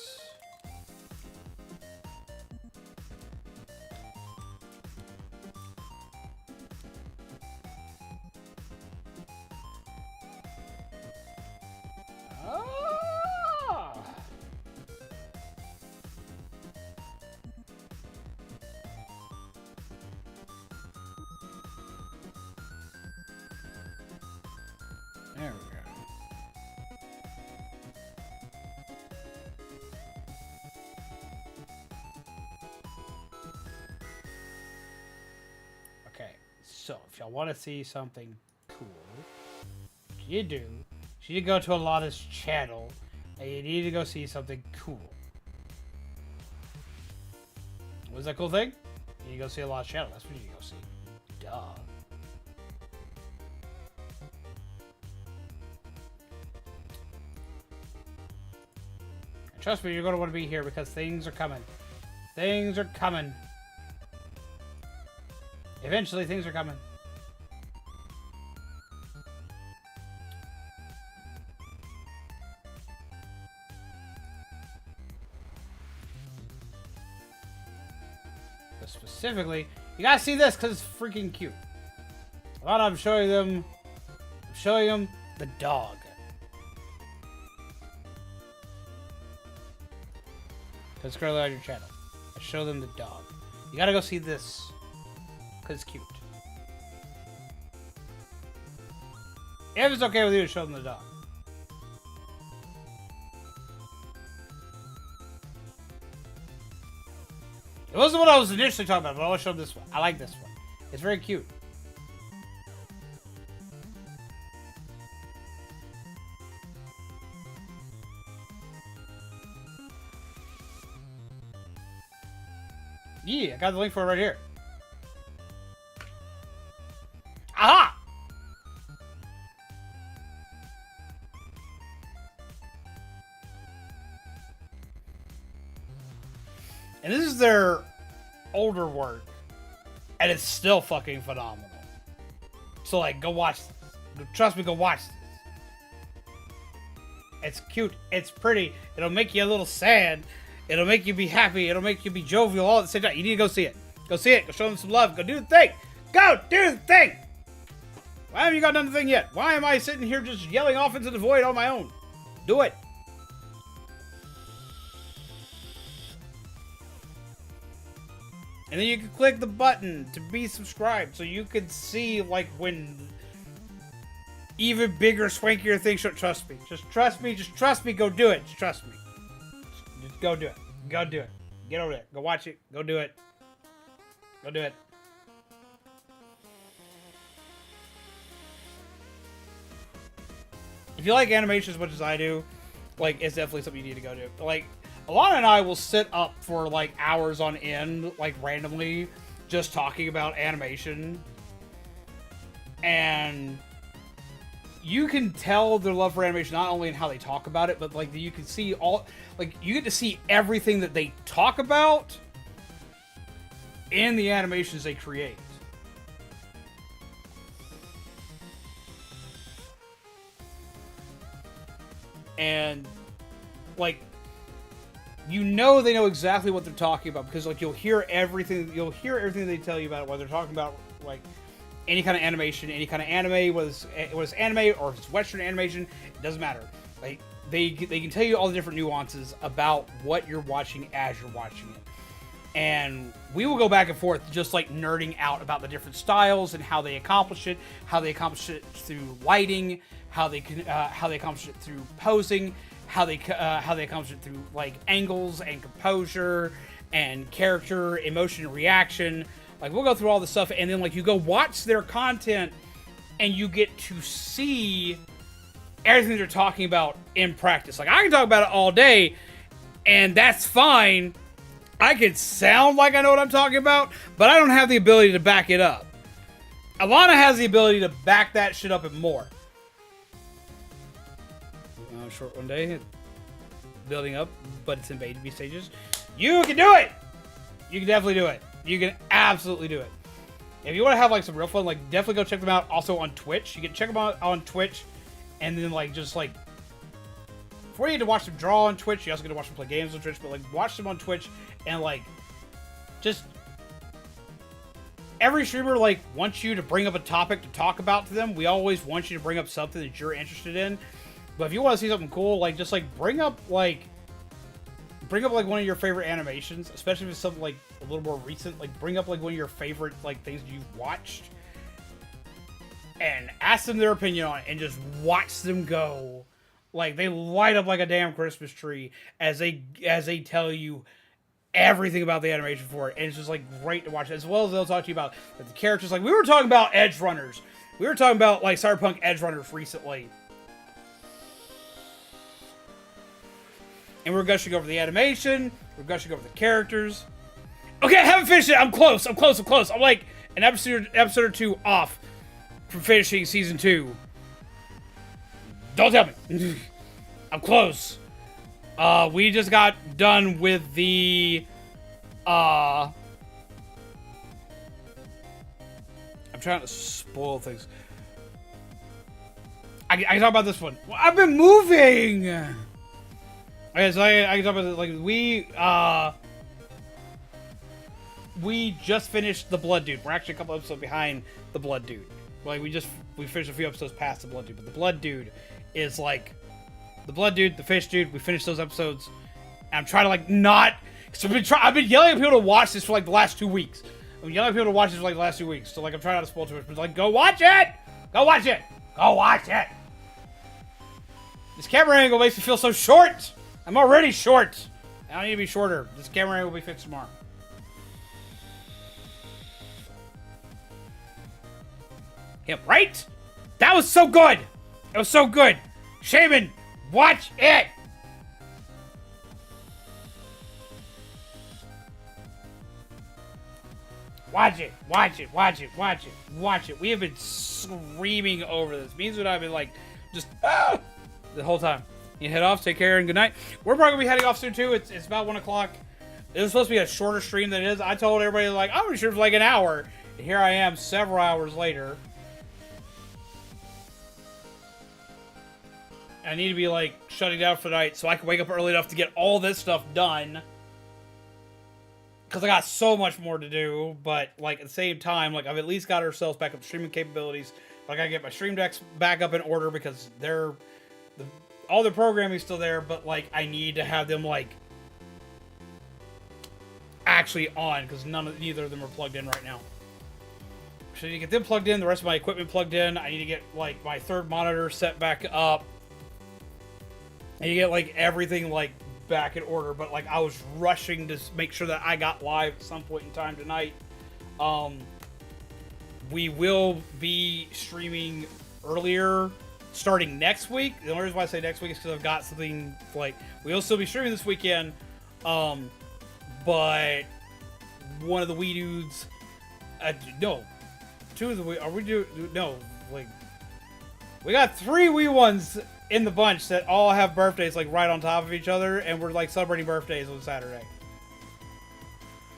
There we go. Okay, so if y'all want to see something cool, what you do, you need to go to Alanna's channel, and you need to go see something cool. What's that cool thing? You need to go see Alanna's channel. That's what you need to go see. Duh. Trust me, you're going to want to be here because things are coming. Things are coming. Eventually, things are coming. But specifically, you gotta see this because it's freaking cute. A lot of I'm showing them the dog. It's currently on your channel. I show them the dog. You gotta go see this. Because it's cute. If it's okay with you to show them the dog. It wasn't what I was initially talking about, but I'll show them this one. I like this one. It's very cute. Yeah, I got the link for it right here. Aha! And this is their older work, and it's still fucking phenomenal. So, like, go watch this. Trust me, go watch this. It's cute. It's pretty. It'll make you a little sad. It'll make you be happy. It'll make you be jovial all at the same time. You need to go see it. Go see it. Go show them some love. Go do the thing. Go do the thing. Why haven't you got done the thing yet? Why am I sitting here just yelling off into the void on my own? Do it. And then you can click the button to be subscribed so you can see, like, when even bigger, swankier things show. Trust me. Just trust me. Just trust me. Go do it. Just trust me. Just go do it. Go do it. Get over there. Go watch it. Go do it. Go do it. If you like animation as much as I do, like, it's definitely something you need to go do. Like, Alanna and I will sit up for, like, hours on end, like, randomly, just talking about animation. And you can tell their love for animation not only in how they talk about it, but, like, you can see all, like, you get to see everything that they talk about in the animations they create. And, like, you know they know exactly what they're talking about because, like, you'll hear everything they tell you about it, whether they're talking about, like, any kind of animation, any kind of anime, whether it's anime or if it's Western animation, it doesn't matter. Like, they can tell you all the different nuances about what you're watching as you're watching it. And we will go back and forth just, like, nerding out about the different styles and how they accomplish it through lighting, how they accomplish it through posing, how they accomplish it through, like, angles and composure and character, emotion and reaction. Like, we'll go through all this stuff, and then, like, you go watch their content and you get to see everything they're talking about in practice. Like, I can talk about it all day, and that's fine. I can sound like I know what I'm talking about, but I don't have the ability to back it up. Alanna has the ability to back that shit up and more. Short one day, building up, but it's in baby stages. You can do it! You can definitely do it. You can absolutely do it. If you want to have, like, some real fun, like, definitely go check them out also on Twitch. You can check them out on Twitch, and then, like, just, like, before you get to watch them draw on Twitch, you also get to watch them play games on Twitch, but, like, watch them on Twitch, and, like, just every streamer, like, wants you to bring up a topic to talk about to them. We always want you to bring up something that you're interested in. But if you want to see something cool, like, just, like, bring up, like, one of your favorite animations, especially if it's something, like, a little more recent. Like, bring up, like, one of your favorite, like, things you've watched, and ask them their opinion on it, and just watch them go. Like, they light up like a damn Christmas tree as they tell you everything about the animation for it, and it's just, like, great to watch, as well as they'll talk to you about, like, the characters. Like, we were talking about Edge Runners. We were talking about, like, Cyberpunk Edge Runners recently. And we're gushing over the animation. We're gushing over the characters. Okay, I haven't finished it. I'm close. I'm like an episode or two off from finishing season 2. Don't tell me. I'm close. We just got done with the I'm trying to spoil things. I can talk about this one. Well, I've been moving. Okay, so I can talk about this. Like, we just finished the Blood Dude. We're actually a couple episodes behind the Blood Dude. Like, we finished a few episodes past the Blood Dude, but the Blood Dude is, like, the Blood Dude, the Fish Dude. We finished those episodes, and I'm trying to, like, not. So I've been yelling at people to watch this for, like, the last 2 weeks. I'm yelling at people to watch this for, like, the last 2 weeks. So, like, I'm trying not to spoil too much, but, like, go watch it! Go watch it! Go watch it! This camera angle makes me feel so short. I'm already short. I don't need to be shorter. This camera angle will be fixed tomorrow. Yep, right? That was so good. It was so good. Shaman, watch it. Watch it. Watch it. Watch it. Watch it. Watch it. We have been screaming over this. Means that I've been, like, just the whole time. You head off, take care, and good night. We're probably going to be heading off soon, too. It's about 1 o'clock. It was supposed to be a shorter stream than it is. I told everybody, like, I'm going to stream for, like, an hour. And here I am several hours later. I need to be, like, shutting down for the night so I can wake up early enough to get all this stuff done. Because I got so much more to do. But, like, at the same time, like, I've at least got ourselves back up to streaming capabilities. But I got to get my stream decks back up in order because they're... all the programming's still there, but like I need to have them like actually on because neither of them are plugged in right now. So I need to get them plugged in, the rest of my equipment plugged in. I need to get like my third monitor set back up. I need to get like everything like back in order, but like I was rushing to make sure that I got live at some point in time tonight. We will be streaming earlier starting next week. The only reason why I say next week is because I've got something like we'll still be streaming this weekend. But one of the Wii dudes, no, two of the Wii, are we doing, no, like, we got 3 Wii ones in the bunch that all have birthdays, like, right on top of each other, and we're, like, celebrating birthdays on Saturday.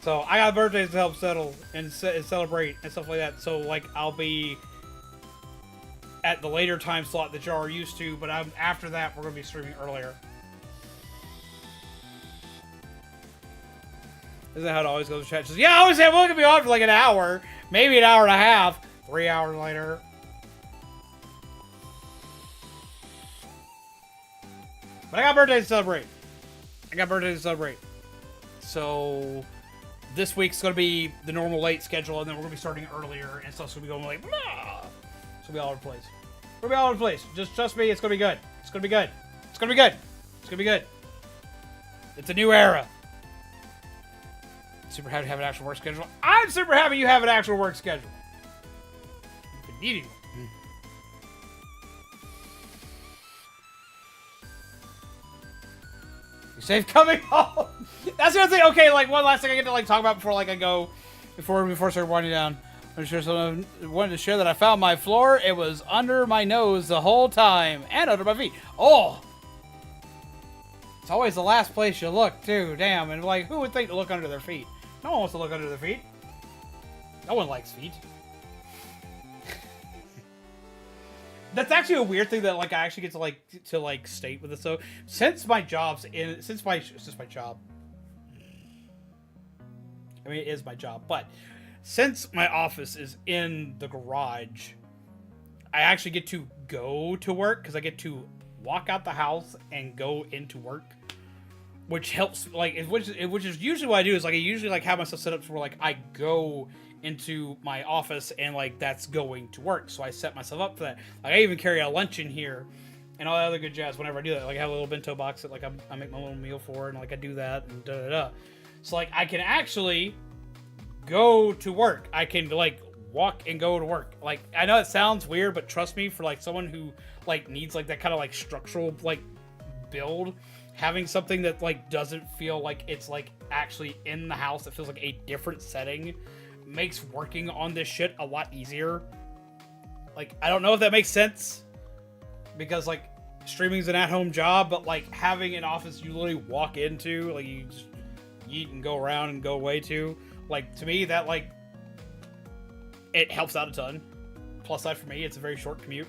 So, I got birthdays to help settle and celebrate and stuff like that, so, like, I'll be at the later time slot that y'all are used to, but after that, we're going to be streaming earlier. Isn't that how it always goes? Chat says, yeah, I always say, well, it could be on for like an hour, maybe an hour and a half. 3 hours later. But I got birthdays to celebrate. So, this week's going to be the normal late schedule, and then we're going to be starting earlier, and stuff's going to be going like, blah! It's going to be all over the place. Just trust me, it's going to be good. It's going to be good. It's a new era. Super happy to have an actual work schedule. I'm super happy you have an actual work schedule. You've been needing one. You safe coming home? That's the other thing. Okay, like one last thing I get to like talk about before like I go, before I start winding down. I'm sure someone wanted to share that I found my floor. It was under my nose the whole time and under my feet. Oh. It's always the last place you look too. Damn. And like, who would think to look under their feet? No one wants to look under their feet. No one likes feet. That's actually a weird thing that like I actually get to like state with this though. Since my job. I mean, it is my job, but since my office is in the garage, I actually get to go to work because I get to walk out the house and go into work. Which helps, like, which is usually what I do is, like, I usually, like, have myself set up where, like, I go into my office and, like, that's going to work. So I set myself up for that. Like, I even carry a lunch in here and all that other good jazz whenever I do that. Like, I have a little bento box that, like, I make my little meal for and, like, I do that and da-da-da. So, like, I can actually go to work. I can, like, walk and go to work. Like, I know it sounds weird, but trust me, for, like, someone who, like, needs, like, that kind of, like, structural, like, build, having something that like doesn't feel like it's like actually in the house, that feels like a different setting, makes working on this shit a lot easier. Like, I don't know if that makes sense because like streaming's an at-home job, but like having an office you literally walk into, like you just eat and go around and go away to, like to me that like it helps out a ton. Plus side for me, it's a very short commute.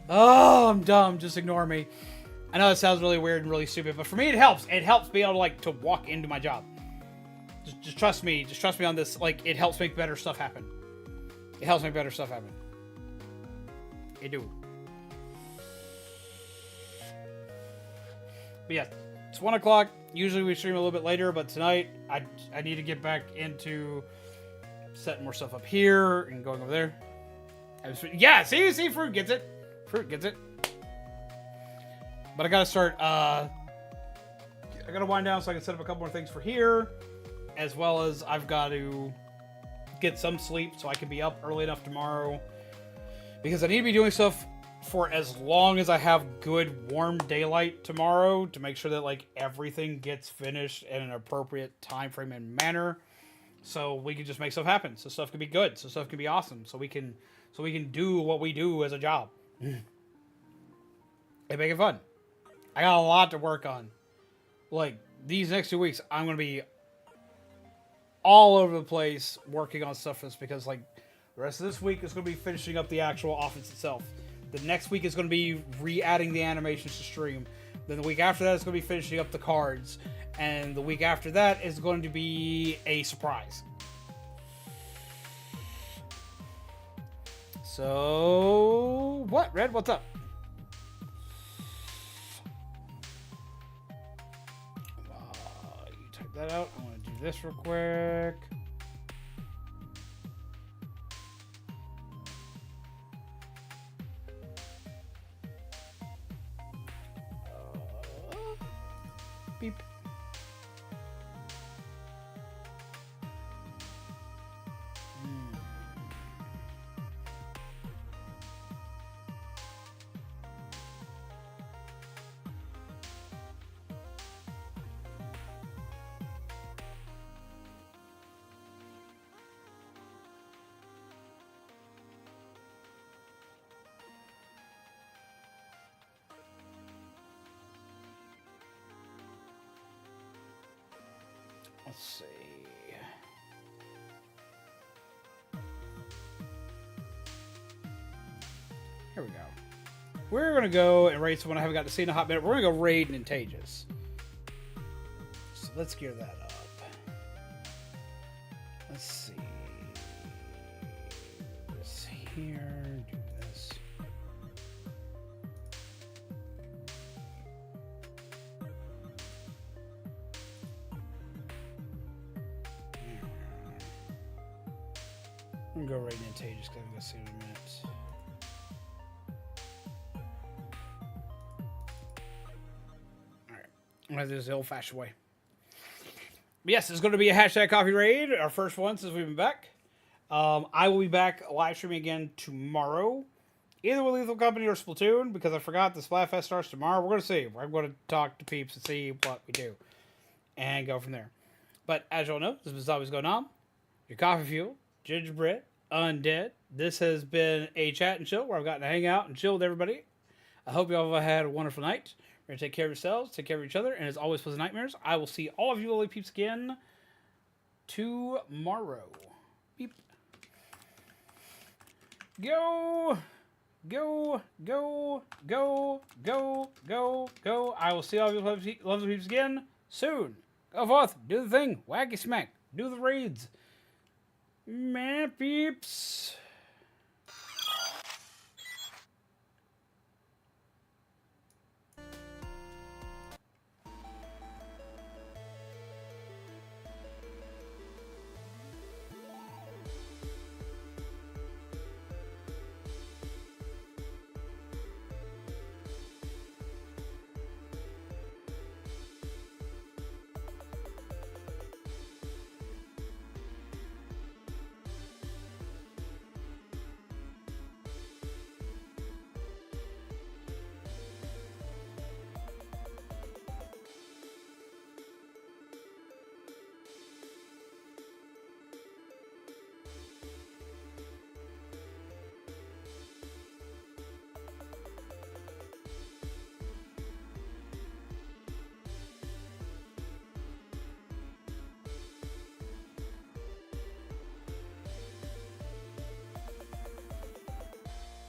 Oh, I'm dumb. Just ignore me. I know it sounds really weird and really stupid, but for me it helps. It helps be able to like to walk into my job. Just trust me. Just trust me on this. Like, it helps make better stuff happen. It helps make better stuff happen. It do. But yeah, it's 1 o'clock. Usually we stream a little bit later, but tonight I need to get back into setting more stuff up here and going over there. Yeah, see, Fruit gets it. Fruit gets it. But I gotta start, I gotta wind down so I can set up a couple more things for here, as well as I've got to get some sleep so I can be up early enough tomorrow, because I need to be doing stuff for as long as I have good warm daylight tomorrow to make sure that like everything gets finished in an appropriate time frame and manner, so we can just make stuff happen, so stuff can be good, so stuff can be awesome, so we can do what we do as a job and make it fun. I got a lot to work on. Like, these next 2 weeks, I'm going to be all over the place working on stuff for this, because, like, the rest of this week is going to be finishing up the actual office itself. The next week is going to be re-adding the animations to stream. Then the week after that is going to be finishing up the cards. And the week after that is going to be a surprise. So, what? Red, what's up? You type that out. I want to do this real quick. Beep. Let's see. Here we go. We're going to go and raid someone I haven't got to see in a hot minute. We're going to go raid Nintages. So let's gear that up. Let's see. This here. Do this. I'm going to go raid Nintages because I'm going to see in a minute. I'm going to do this the old-fashioned way. But yes, it's going to be a hashtag coffee raid, our first one since we've been back. I will be back live streaming again tomorrow, either with Lethal Company or Splatoon, because I forgot the Splatfest starts tomorrow. We're going to see. I'm going to talk to peeps and see what we do, and go from there. But as y'all know, this is always going on. Your coffee fuel, gingerbread, undead. This has been a chat and chill where I've gotten to hang out and chill with everybody. I hope you all have had a wonderful night. Remember to take care of yourselves, take care of each other, and as always, pleasant nightmares. I will see all of you lovely peeps again tomorrow. Beep. Go, go, go, go, go, go, go. I will see all of you lovely peeps again soon. Go forth, do the thing, wacky smack, do the raids. Man, peeps.